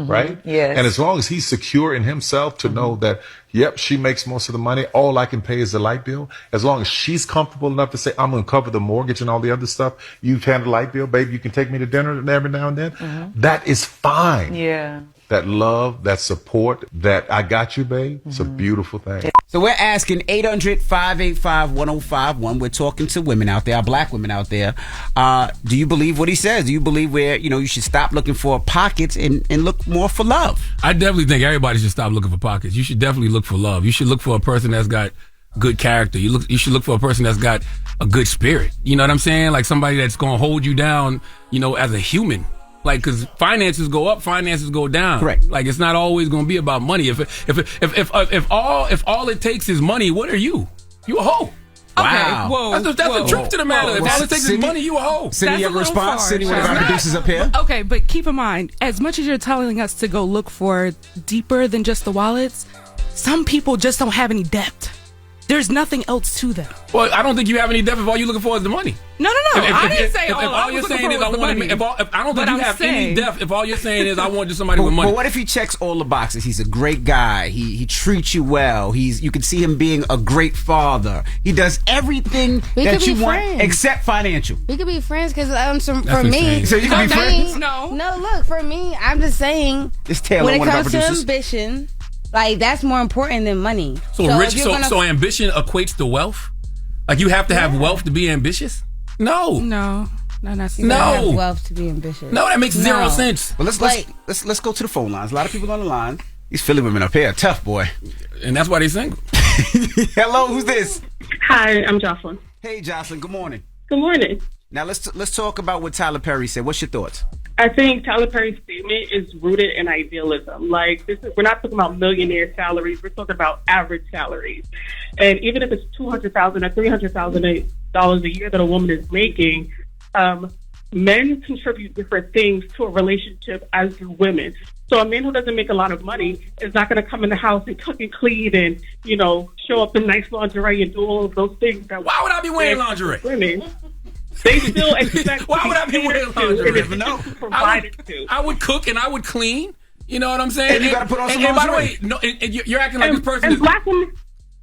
B: right?
O: Yes.
B: And as long as he's secure in himself to know that, yep, she makes most of the money, all I can pay is the light bill. As long as she's comfortable enough to say, I'm going to cover the mortgage and all the other stuff, you handle the light bill, baby, you can take me to dinner every now and then. That is fine.
O: Yeah.
B: That love, that support, that I got you, babe, it's a beautiful thing.
D: So we're asking 800-585-1051. We're talking to women out there, black women out there. Do you believe what he says? Do you believe you should stop looking for pockets and look more for love?
J: I definitely think everybody should stop looking for pockets. You should definitely look for love. You should look for a person that's got good character. You should look for a person that's got a good spirit. You know what I'm saying? Like somebody that's going to hold you down, as a human. Like, because finances go up, finances go down.
D: Correct.
J: Like, it's not always going to be about money. If all it takes is money, what are you? You a hoe.
D: Wow.
Q: Okay, whoa.
J: That's the truth to the matter. If all it takes is money, you a hoe.
D: Sydney, you have a response? Sydney, one of our producers up here.
Q: Okay, but keep in mind, as much as you're telling us to go look for deeper than just the wallets, some people just don't have any depth. There's nothing else to them.
J: Well, I don't think you have any depth if all you're looking for is the money.
Q: No. I didn't say
J: if all you're saying is I want to. If I don't think you have any depth. If all you're saying is I want just somebody with money.
D: But what if he checks all the boxes? He's a great guy. He treats you well. You can see him being a great father. He does everything that you want except financial.
O: We could be friends because for me.
D: So you can be friends?
O: No, look, for me, I'm just saying.
D: It's Taylor,
O: when it
D: one of our
O: comes to
D: producers.
O: ambition, like that's more important than money.
J: So ambition equates to wealth? Like you have to have wealth to be ambitious? No,
Q: not necessarily.
O: You don't have wealth to be ambitious.
J: No, that makes zero sense.
D: Well, let's go to the phone lines. A lot of people on the line. These Philly women up here, tough boy,
J: and that's why they single.
D: Hello, who's this?
E: Hi, I'm Jocelyn.
D: Hey, Jocelyn. Good morning.
E: Good morning.
D: Now let's talk about what Tyler Perry said. What's your thoughts?
E: I think Tyler Perry's statement is rooted in idealism. Like, we're not talking about millionaire salaries. We're talking about average salaries. And even if it's $200,000 or $300,000 a year that a woman is making, men contribute different things to a relationship as do women. So a man who doesn't make a lot of money is not going to come in the house and cook and clean and, show up in nice lingerie and do all of those things.
J: Why would I be wearing lingerie?
E: Women. They still expect.
J: Why would I be wearing lingerie?
E: No.
J: I would cook and I would clean. You know what I'm saying?
D: And you got to put on some
J: and by the
D: lingerie.
J: way, no, and you're acting like this person.
E: And black women.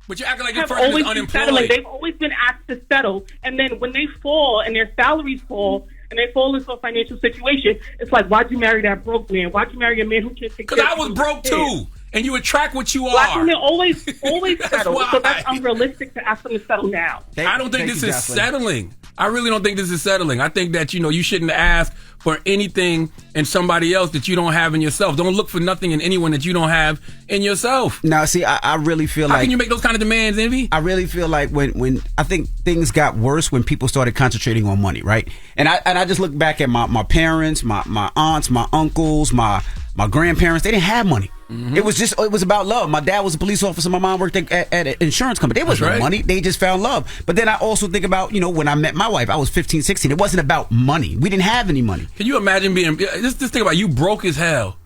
J: But you're acting like this
E: Have
J: person is
E: always been
J: unemployed.
E: settling. They've always been asked to settle, and then when they fall and their salaries fall and they fall into a financial situation, it's like, why'd you marry that broke man? Why'd you marry a man who can't take care of you?
J: Because I was broke too, and you attract what you
E: Black
J: are.
E: women always settle,
J: why.
E: so that's unrealistic to ask them to settle now.
J: I don't think this is settling. I really don't think this is settling. I think that, you shouldn't ask for anything in somebody else that you don't have in yourself. Don't look for nothing in anyone that you don't have in yourself.
D: Now, see, I really feel
J: How
D: like...
J: can you make those kind of demands, Envy?
D: I really feel like when I think things got worse when people started concentrating on money, right? And I just look back at my parents, my aunts, my uncles, my grandparents. They didn't have money. Mm-hmm. It was about love. My dad was a police officer. My mom worked at an insurance company. There was no money. They just found love. But then I also think about, when I met my wife, I was 15, 16. It wasn't about money. We didn't have any money.
J: Can you imagine just think about you broke as hell,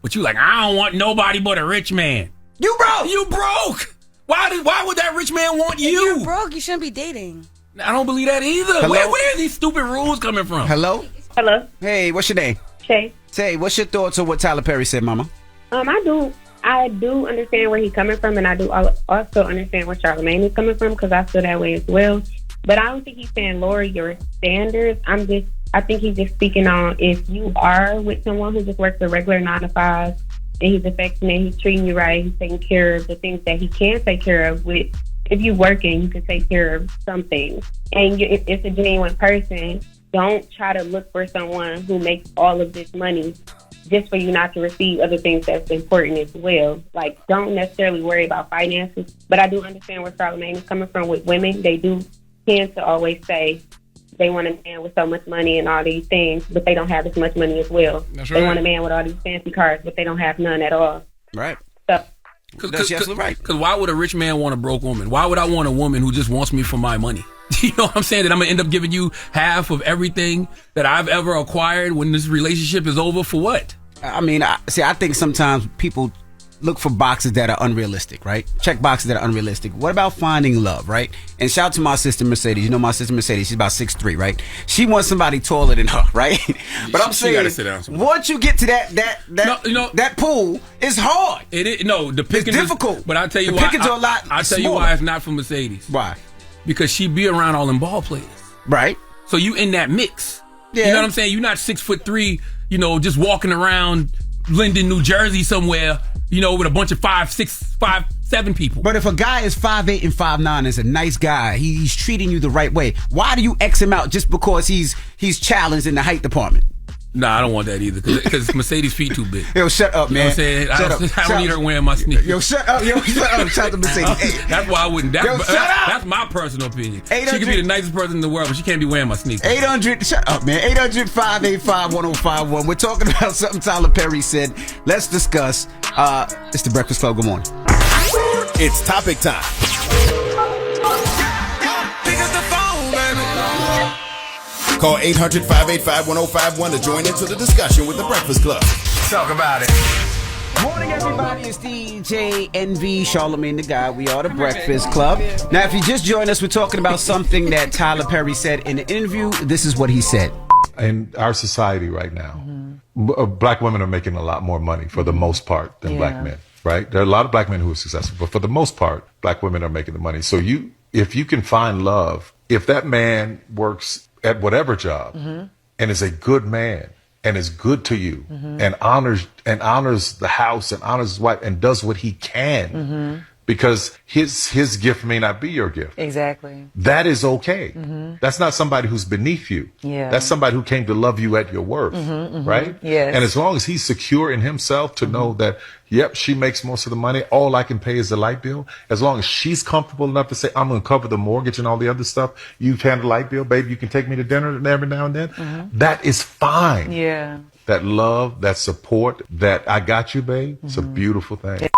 J: but you like, I don't want nobody but a rich man.
D: You broke.
J: You broke. Why would that rich man want you?
P: If you're broke, you shouldn't be dating.
J: I don't believe that either. Where are these stupid rules coming from?
D: Hello?
E: Hello.
D: Hey, what's your name?
E: Shay.
D: Say, what's your thoughts on what Tyler Perry said, Mama?
R: I do understand where he's coming from, and I do also understand where Charlamagne is coming from, because I feel that way as well. But I don't think he's saying lower your standards. I think he's just speaking on if you are with someone who just works a regular 9 to 5, and he's affectionate, he's treating you right, he's taking care of the things that he can take care of. If you're working, you can take care of some things. And if it's a genuine person, don't try to look for someone who makes all of this money just for you not to receive other things that's important as well. Like, don't necessarily worry about finances. But I do understand where Charlamagne is coming from with women. They do tend to always say they want a man with so much money and all these things, but they don't have as much money as well.
J: That's
E: They
J: right.
E: want a man with all these fancy cars, but they don't have none at all.
D: Right.
E: So,
D: That's absolutely right.
J: Because why would a rich man want a broke woman? Why would I want a woman who just wants me for my money? You know what I'm saying? That I'm going to end up giving you half of everything that I've ever acquired when this relationship is over for what?
D: I mean, I think sometimes people look for boxes that are unrealistic, right? Check boxes that are unrealistic. What about finding love, right? And shout out to my sister Mercedes. You know my sister Mercedes, she's about 6'3", right? She wants somebody taller than her, right? But I'm
J: She gotta
D: saying,
J: sit down
D: once you get to that pool, it's hard.
J: It is, no, the pickings
D: It's difficult.
J: But I'll tell you
D: The
J: why.
D: pickings are a lot
J: I'll tell you
D: smaller.
J: why it's not for Mercedes.
D: Why?
J: Because she be around all them ball players.
D: Right.
J: So you in that mix.
D: Yeah.
J: You know what I'm saying? You're not 6'3", just walking around Linden, New Jersey somewhere, with a bunch of 5'6", 5'7" people.
D: But if a guy is 5'8" and 5'9", is a nice guy, he's treating you the right way, why do you X him out just because he's challenged in the height department?
J: Nah, I don't want that either, because Mercedes' feet too big.
D: Yo, shut up, man.
J: You know what I'm saying? I don't need her wearing my sneakers.
D: Yo, shut up. Shout out to Mercedes. Hey.
J: That's why I wouldn't.
D: Yo, shut up.
J: That's my personal opinion. She could be the nicest person in the world, but she can't be wearing my sneakers.
D: 800, shut up, man. 800-585-1051. We're talking about something Tyler Perry said. Let's discuss. It's the Breakfast Club. Good morning.
F: It's topic time. Call 800-585-1051 to join into the discussion with the Breakfast Club.
D: Talk about it. Morning, everybody. It's DJ NV, Charlamagne the Guy. We are the Breakfast Club. Now, if you just joined us, we're talking about something that Tyler Perry said in the interview. This is what he said.
B: In our society right now, black women are making a lot more money for the most part than black men, right? There are a lot of black men who are successful, but for the most part, black women are making the money. So if you can find love, if that man works at whatever job and is a good man and is good to you and honors the house and honors his wife and does what he can because his gift may not be your gift.
O: Exactly.
B: That is okay.
O: Mhm.
B: That's not somebody who's beneath you.
O: Yeah.
B: That's somebody who came to love you at your worth, right?
O: Yes.
B: And as long as he's secure in himself to know that, yep, she makes most of the money, all I can pay is the light bill. As long as she's comfortable enough to say, I'm going to cover the mortgage and all the other stuff, you've handled the light bill, baby, you can take me to dinner every now and then. That is fine.
O: Yeah.
B: That love, that support, that I got you, babe, it's a beautiful thing.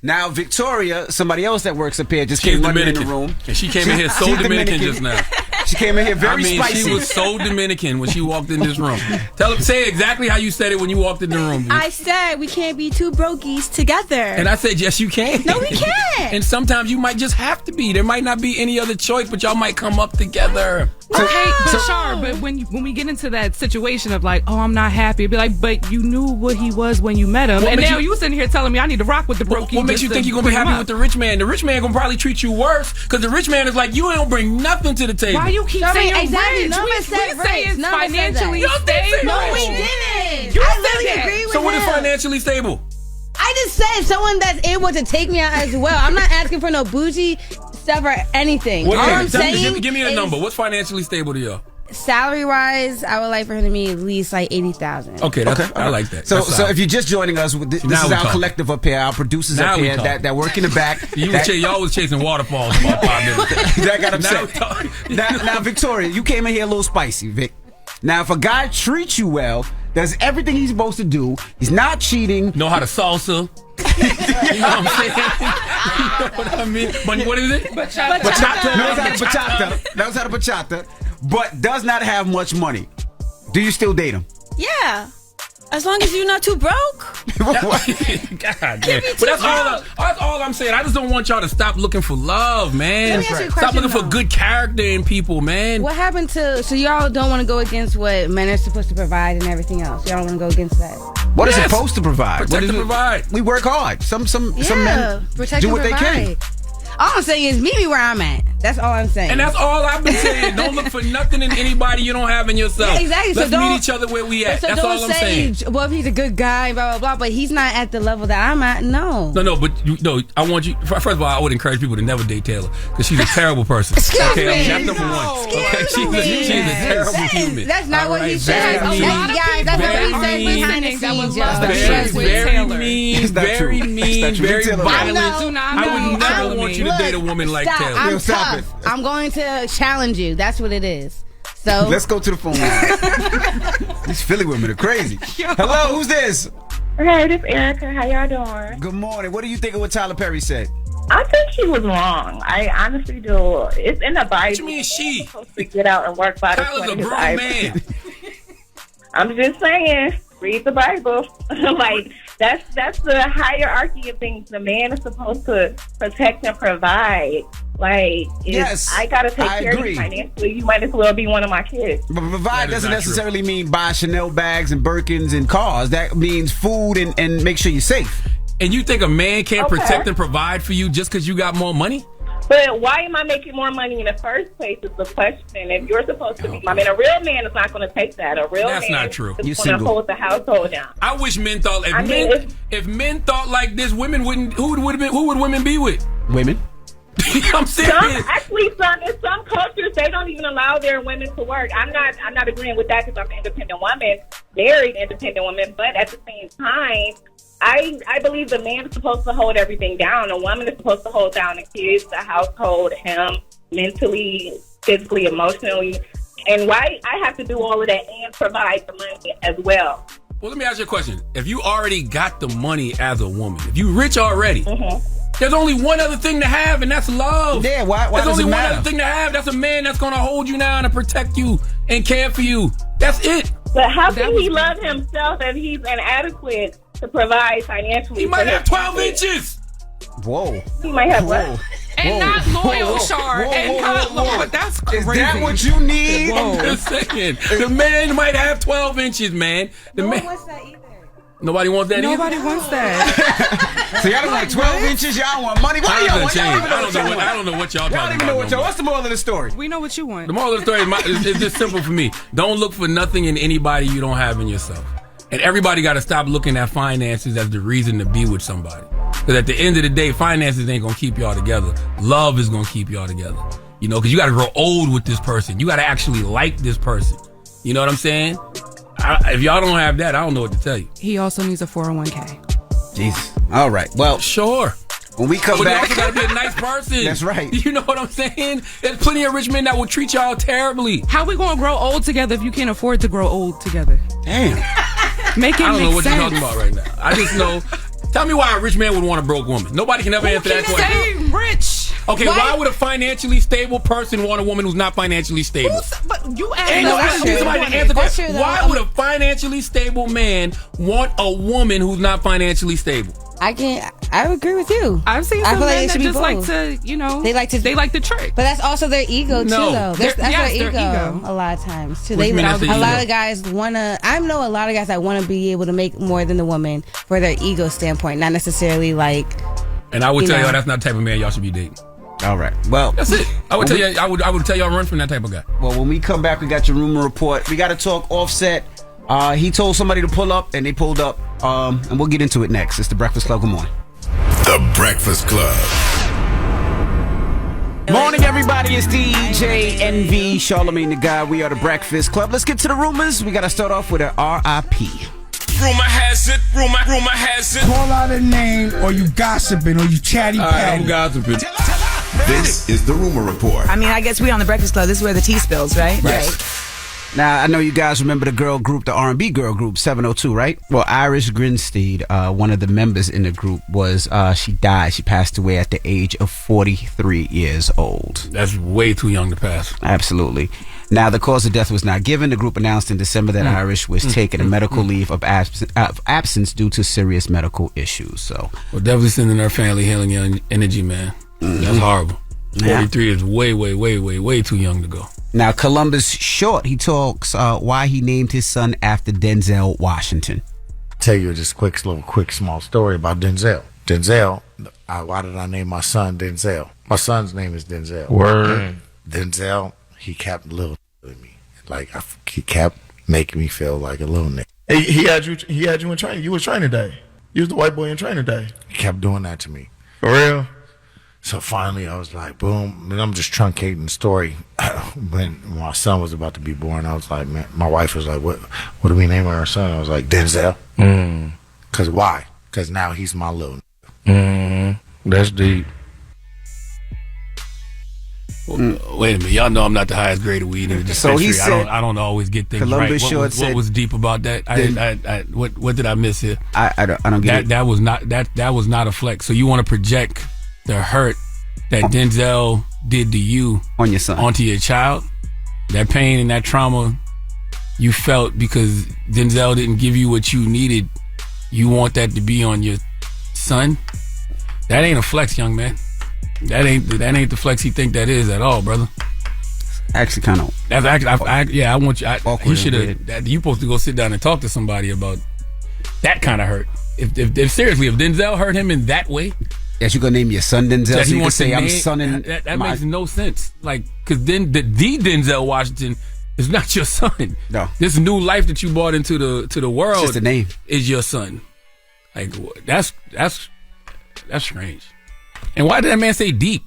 D: Now, Victoria, somebody else that works up here, just came running in the room.
J: And she came in here so Dominican just now.
D: She came in here very spicy.
J: She was so Dominican when she walked in this room. Say exactly how you said it when you walked in the room.
P: I said we can't be two brokies together.
J: And I said, yes, you can.
P: No, we can't.
J: And sometimes you might just have to be. There might not be any other choice, but y'all might come up together.
Q: Okay, but when we get into that situation of like, oh, I'm not happy, it'd be like, but you knew what he was when you met him, and now you sitting here telling me I need to rock with the brokey.
J: What makes you think you're gonna be happy with the rich man? The rich man gonna probably treat you worse because the rich man is like, you don't bring nothing to the table.
Q: Why you keep saying
P: exactly?
Q: rich?
P: None of us said
Q: we say
P: rich.
Q: it's
P: None of us said
Q: financially
P: that.
Q: stable.
P: No, we didn't.
Q: You
P: I
Q: said
P: literally
Q: that.
P: agree with
J: So what is
P: him.
J: financially stable?
P: I just said someone that's able to take me out as well. I'm not asking for no bougie stuff or anything. All I'm saying
J: give me a
P: is,
J: number. What's financially stable to you?
P: salary wise, I would like for him to be at least like $80,000.
J: Okay, I like that.
D: So if you're just joining us, this is our collective up here, our producers
J: now
D: up here that work in the back.
J: Y'all was chasing waterfalls for about 5 minutes.
D: That got upset. Now, Victoria, you came in here a little spicy, Vic. Now, if a guy treats you well, does everything he's supposed to do, he's not cheating.
J: Know how to salsa. You know what I'm saying? You know what I mean? But what is it?
D: Bachata. Knows how to bachata. Knows how to bachata. But does not have much money. Do you still date him?
P: Yeah. As long as you're not too broke.
J: God damn. But that's all I'm saying. I just don't want y'all to stop looking for love, man.
P: Let me ask you a
J: Stop
P: question,
J: looking for good character in people, man.
P: What happened to, so y'all don't want to go against what men are supposed to provide and everything else? Y'all don't want to go against that?
D: What is supposed to provide?
J: Protect and provide.
D: We work hard. Some men
P: protect
D: do
P: and
D: what they
P: provide.
D: can.
P: All I'm saying is meet me where I'm at. That's all I'm saying.
J: And that's all I've been saying. Don't look for nothing in anybody you don't have in yourself.
P: Yeah, exactly.
J: Let's
P: so
J: meet each other where we at.
P: So
J: that's
P: don't
J: all I'm saying.
P: Well, if he's a good guy, blah, blah, blah, but he's not at the level that I'm at, no.
J: No, but I want you, first of all, I would encourage people to never date Taylor because she's a terrible person.
P: Excuse
J: me.
P: That's
J: number one. Okay, she's a terrible human.
P: That's not what he said.
J: Very
P: Guys, that's what he said behind the scenes,
J: Very mean, very mean, very violent. I would never want you to date a woman like Taylor.
P: I'm tough. I'm going to challenge you. That's what it is. So
D: let's go to the phone line. These Philly women are crazy. Hello, who's this?
E: Hey, this is Erica. How y'all doing?
D: Good morning. What do you think of what Tyler Perry said?
E: I think she was wrong. I honestly do. It's in the Bible.
J: What you mean she?
E: Supposed to get out and work by the
J: Tyler's a
E: 20
J: grown man.
E: I'm just saying, read the Bible. Like that's the hierarchy of things. The man is supposed to protect and provide. Like, if I gotta take care of you financially, you might as well be one of my kids.
D: But provide doesn't necessarily mean buy Chanel bags and Birkins and cars. That means food and make sure you're safe.
J: And you think a man can't protect and provide for you just because you got more money?
E: But why am I making more money in the first place is the question. If you're supposed to be, I mean, a real man is not going to take that. A real
J: That's
E: man
J: not true.
E: is going to hold the household down.
J: I wish men thought. If men thought like this, women wouldn't. Who would women be with?
D: Women.
J: I'm serious.
E: In some cultures, they don't even allow their women to work. I'm not agreeing with that because I'm an independent woman, married independent woman. But at the same time, I believe the man is supposed to hold everything down. The woman is supposed to hold down the kids, the household, him, mentally, physically, emotionally. And why I have to do all of that and provide the money as well.
J: Well, let me ask you a question. If you already got the money as a woman, if you rich already, there's only one other thing to have, and that's love.
D: Yeah, why
J: There's
D: does
J: only
D: it
J: one
D: matter?
J: other thing to have. That's a man that's going to hold you down and protect you and care for you. That's it.
E: But how can he love himself if he's inadequate to provide financially?
J: He might have 12 inches.
D: Whoa.
E: He might have what?
Q: And not loyal, Char. And not loyal. But that's crazy.
D: Is that what you need?
J: I'm just saying. The man might have 12 inches, man.
P: No one wants that either.
J: Nobody wants that
Q: Nobody
J: either?
Q: wants that.
D: So y'all don't want 12 inches? Y'all want money? What do y'all want?
J: I don't know what y'all talking about.
D: What's the moral of the story?
Q: We know what you want.
J: The moral of the story is just simple for me. Don't look for nothing in anybody you don't have in yourself. And everybody got to stop looking at finances as the reason to be with somebody. Because at the end of the day, finances ain't gonna keep y'all together. Love is gonna keep y'all together. You know, because you got to grow old with this person. You got to actually like this person. You know what I'm saying? If y'all don't have that, I don't know what to tell you.
Q: He also needs a 401k.
D: Jesus. All right. Well,
J: sure.
D: When we come back,
J: you also gotta be a nice person.
D: That's right.
J: You know what I'm saying? There's plenty of rich men that will treat y'all terribly.
Q: How we gonna grow old together if you can't afford to grow old together?
D: Damn.
Q: Make it
J: I don't know
Q: make
J: what
Q: sense.
J: you're talking about right now. I just know. Tell me why a rich man would want a broke woman. Nobody can ever answer that question.
Q: Say rich.
J: Okay, why would a financially stable person want a woman who's not financially stable?
Q: But you asked
J: Ain't nobody somebody to answer that. Why would a financially stable man want a woman who's not financially stable?
P: I would agree with you.
Q: I've seen some men that just like to, you know, they like the trick.
P: But that's also their ego too, though. That's their ego a lot of times too. A lot of guys wanna. I know a lot of guys that want to be able to make more than the woman for their ego standpoint, not necessarily like.
J: And I would tell y'all that's not the type of man y'all should be dating.
D: All right. Well,
J: that's it. I would tell you. I would tell y'all run from that type of guy.
D: Well, when we come back, we got your rumor report. We got to talk Offset. He told somebody to pull up, and they pulled up. And we'll get into it next. It's the Breakfast Club. Good morning.
F: The Breakfast Club.
D: Morning, everybody. It's DJ NV, Charlamagne the Guy. We are the Breakfast Club. Let's get to the rumors. We got to start off with an RIP.
T: Rumor has it. Rumor has it.
U: Call out a name, or you gossiping, or you chatty patty.
J: I'm gossiping.
F: This is the rumor report.
N: I mean, I guess we on the Breakfast Club. This is where the tea spills, right?
D: Right. Now, I know you guys remember the girl group, the R&B girl group, 702, right? Well, Iris Grinstead, one of the members in the group, she died. She passed away at the age of 43 years old.
J: That's way too young to pass.
D: Absolutely. Now, the cause of death was not given. The group announced in December that Iris was taking a medical leave of absence due to serious medical issues. So,
J: we're definitely sending her family healing energy, man. That's horrible. 43 is way too young to go.
D: Now, Columbus Short, he talks why he named his son after Denzel Washington.
M: Tell you this quick small story about Denzel. Why did I name my son Denzel? My son's name is Denzel.
U: Word.
M: Denzel, he kept little with me. He kept making me feel like a little nigga.
U: He had you in training. You was training day. You was the white boy in training day.
M: He kept doing that to me.
U: For real?
M: So finally, I was like, boom. And I'm just truncating the story. When my son was about to be born, I was like, man, my wife was like, what do we name our son? I was like, Denzel. Because why? Because now he's my little
U: That's deep.
J: Wait a minute, y'all know I'm not the highest grade of weed in the dispensary. He said, I don't always get things
D: Columbus
J: right. What was deep about that? What did I miss here?
D: I don't get it.
J: That was not a flex. So you want to project the hurt that Denzel did to you
D: on your son,
J: onto your child? That pain and that trauma you felt because Denzel didn't give you what you needed. You want that to be on your son? That ain't a flex, young man. That ain't the flex he think that is at all, brother.
D: Actually, kind of.
J: That's actually, I want you. You should have. You supposed to go sit down and talk to somebody about that kind of hurt. If seriously, if Denzel hurt him in that way,
D: yes, you gonna name your son Denzel.
J: That
D: so you can say I'm sonning.
J: That makes no sense. Like, because then the Denzel Washington is not your son.
D: No,
J: this new life that you brought into the world,
D: it's just a name,
J: is your son. Like, that's strange. And why did that man say deep?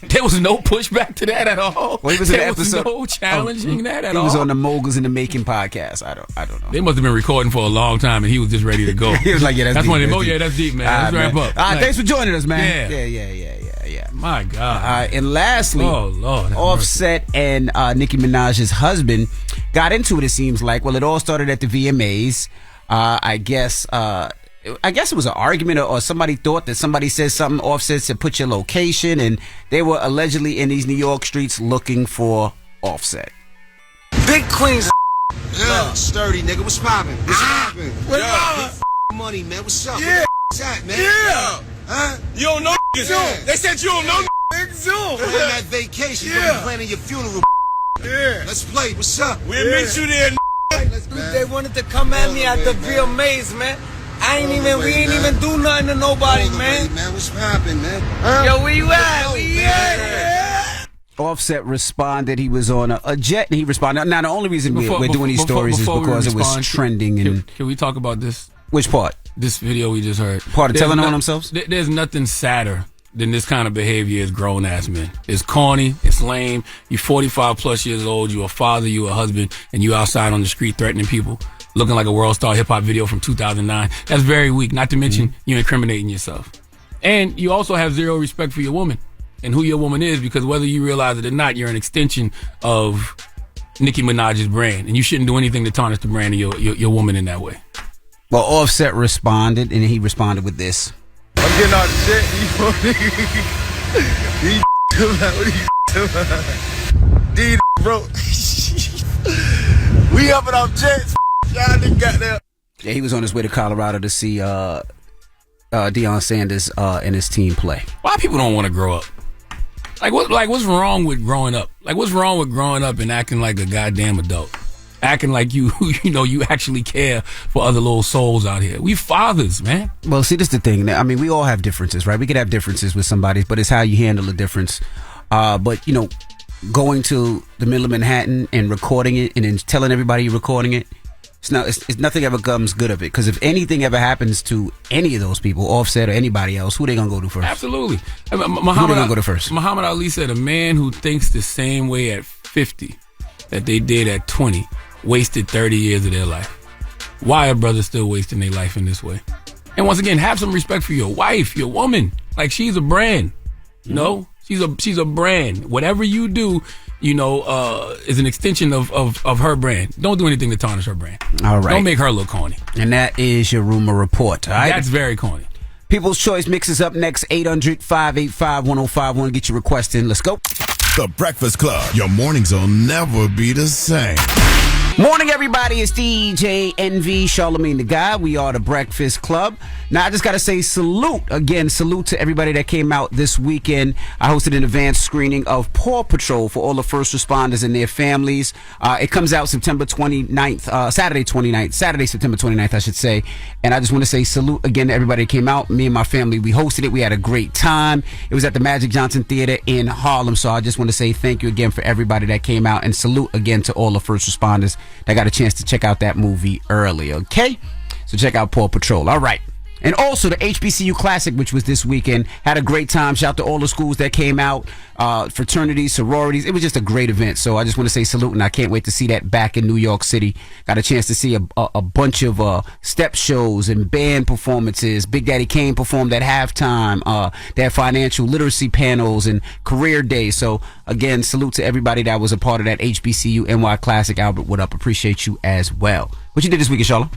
J: There was no pushback to that at all.
D: Well, he was
J: there was no challenging that at all.
D: He was on the Moguls in the Making podcast. I don't know.
J: They must have been recording for a long time, and he was just ready to go.
D: He was like, "Yeah, that's
J: deep.
D: One of them.
J: Yeah, that's deep, man. Let's wrap up."
D: Like, thanks for joining us, man. Yeah.
J: My God.
D: And lastly,
J: oh Lord,
D: Offset and Nicki Minaj's husband got into it. It seems like. Well, it all started at the VMAs. I guess it was an argument, or somebody thought that somebody said something. Offset said, "Put your location," and they were allegedly in these New York streets looking for Offset.
T: Big Queens.
S: Yeah, sturdy nigga. What's poppin'? What's poppin'?
T: What's poppin'?
S: Money, man. What's up?
T: Yeah.
S: What's that, man?
T: Yeah.
S: Huh?
T: You don't know niggas. They said you don't know niggas.
S: Zoom. We're on that vacation.
T: Yeah.
S: We're planning your funeral.
T: Yeah.
S: Let's play. What's up?
T: We'll meet you there.
S: Let's go.
Y: They wanted to come at me at the VMAs, man. We ain't even do nothing to nobody, man.
S: What's poppin', man?
Y: Huh? Yo, where you at?
D: Offset responded. He was on a jet, and he responded. Now, the only reason we're doing these stories is because it was trending.
J: Can we talk about this?
D: Which part?
J: This video we just heard.
D: Part of telling on themselves?
J: There's nothing sadder than this kind of behavior as grown-ass men. It's corny. It's lame. You're 45 plus years old. You're a father. You're a husband. And you outside on the street threatening people, looking like a world star hip-hop video from 2009. That's very weak. Not to mention you're incriminating yourself. And you also have zero respect for your woman and who your woman is, because whether you realize it or not, you're an extension of Nicki Minaj's brand. And you shouldn't do anything to tarnish the brand of your woman in that way.
D: Well, Offset responded, and he responded with this.
S: I'm getting out the jet. These bro. We up and off jets. Y'all niggas got there.
D: Yeah, he was on his way to Colorado to see Deion Sanders and his team play.
J: Why people don't want to grow up? What's wrong with growing up? Like, what's wrong with growing up and acting like a goddamn adult? Acting like you actually care for other little souls out here. We fathers, man.
D: Well, see, this is the thing. I mean, we all have differences, right? We could have differences with somebody, but it's how you handle the difference. But, going to the middle of Manhattan and recording it and then telling everybody you're recording it, it's nothing ever comes good of it. Because if anything ever happens to any of those people, Offset or anybody else, who they going to go to first?
J: Absolutely.
D: Who they going to go to first?
J: Muhammad Ali said a man who thinks the same way at 50 that they did at 20 wasted 30 years of their life. Why are brothers still wasting their life in this way? And once again, have some respect for your wife, your woman. Like, she's a brand. No, she's a brand. Whatever you do, is an extension of her brand. Don't do anything to tarnish her brand.
D: All right.
J: Don't make her look corny.
D: And that is your rumor report. All right?
J: That's very corny.
D: People's Choice mixes up next. 800-585-1051. Get your request in. Let's go.
F: The Breakfast Club. Your mornings will never be the same.
D: Morning, everybody. It's DJ NV, Charlamagne the Guy. We are the Breakfast Club. Now, I just got to say salute. Again, salute to everybody that came out this weekend. I hosted an advanced screening of Paw Patrol for all the first responders and their families. It comes out September 29th, Saturday, September 29th, I should say. And I just want to say salute again to everybody that came out. Me and my family, we hosted it. We had a great time. It was at the Magic Johnson Theater in Harlem. So I just want to say thank you again for everybody that came out, and salute again to all the first responders that got a chance to check out that movie early, okay? So check out Paw Patrol. All right. And also the HBCU Classic, which was this weekend, had a great time. Shout out to all the schools that came out, fraternities, sororities. It was just a great event. So I just want to say salute, and I can't wait to see that back in New York City. Got a chance to see a bunch of step shows and band performances. Big Daddy Kane performed at halftime. They had financial literacy panels and career days. So again, salute to everybody that was a part of that HBCU NY Classic. Albert, what up? Appreciate you as well. What you did this weekend, Charlotte?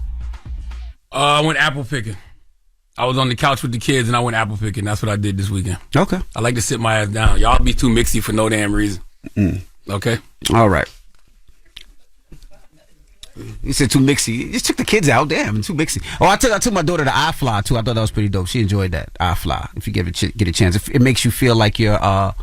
J: I went apple picking. I was on the couch with the kids and I went apple picking. That's what I did this weekend.
D: Okay.
J: I like to sit my ass down. Y'all be too mixy for no damn reason. Okay?
D: All right. You said too mixy. You just took the kids out. Damn, too mixy. Oh, I took my daughter to iFly too. I thought that was pretty dope. She enjoyed that. iFly. If you get a chance. It makes you feel like you're, I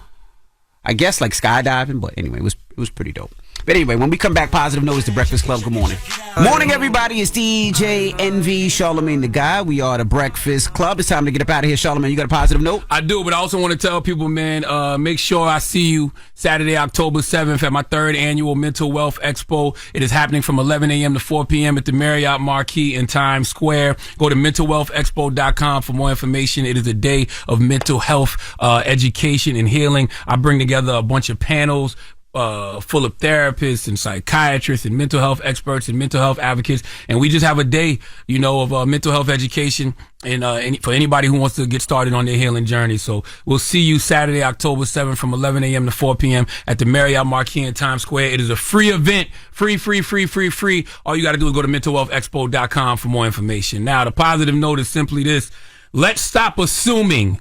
D: guess, like skydiving. But anyway, it was pretty dope. But anyway, when we come back, positive note is the Breakfast Club. Good morning. Morning, everybody. It's DJ NV, Charlamagne the Guy. We are the Breakfast Club. It's time to get up out of here. Charlamagne, you got a positive note?
J: I do, but I also want to tell people, man, make sure I see you Saturday, October 7th at my 3rd annual Mental Wealth Expo. It is happening from 11 a.m. to 4 p.m. at the Marriott Marquis in Times Square. Go to mentalwealthexpo.com for more information. It is a day of mental health, education, and healing. I bring together a bunch of panels full of therapists and psychiatrists and mental health experts and mental health advocates, and we just have a day, of mental health education and for anybody who wants to get started on their healing journey. So we'll see you Saturday, October 7th from 11 a.m. to 4 p.m. at the Marriott Marquis in Times Square. It is a free event, free. All you got to do is go to mentalwealthexpo.com for more information. Now, the positive note is simply this: let's stop assuming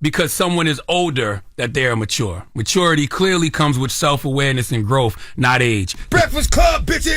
J: because someone is older that they are mature. Maturity clearly comes with self-awareness and growth, not age.
T: Breakfast Club, bitches!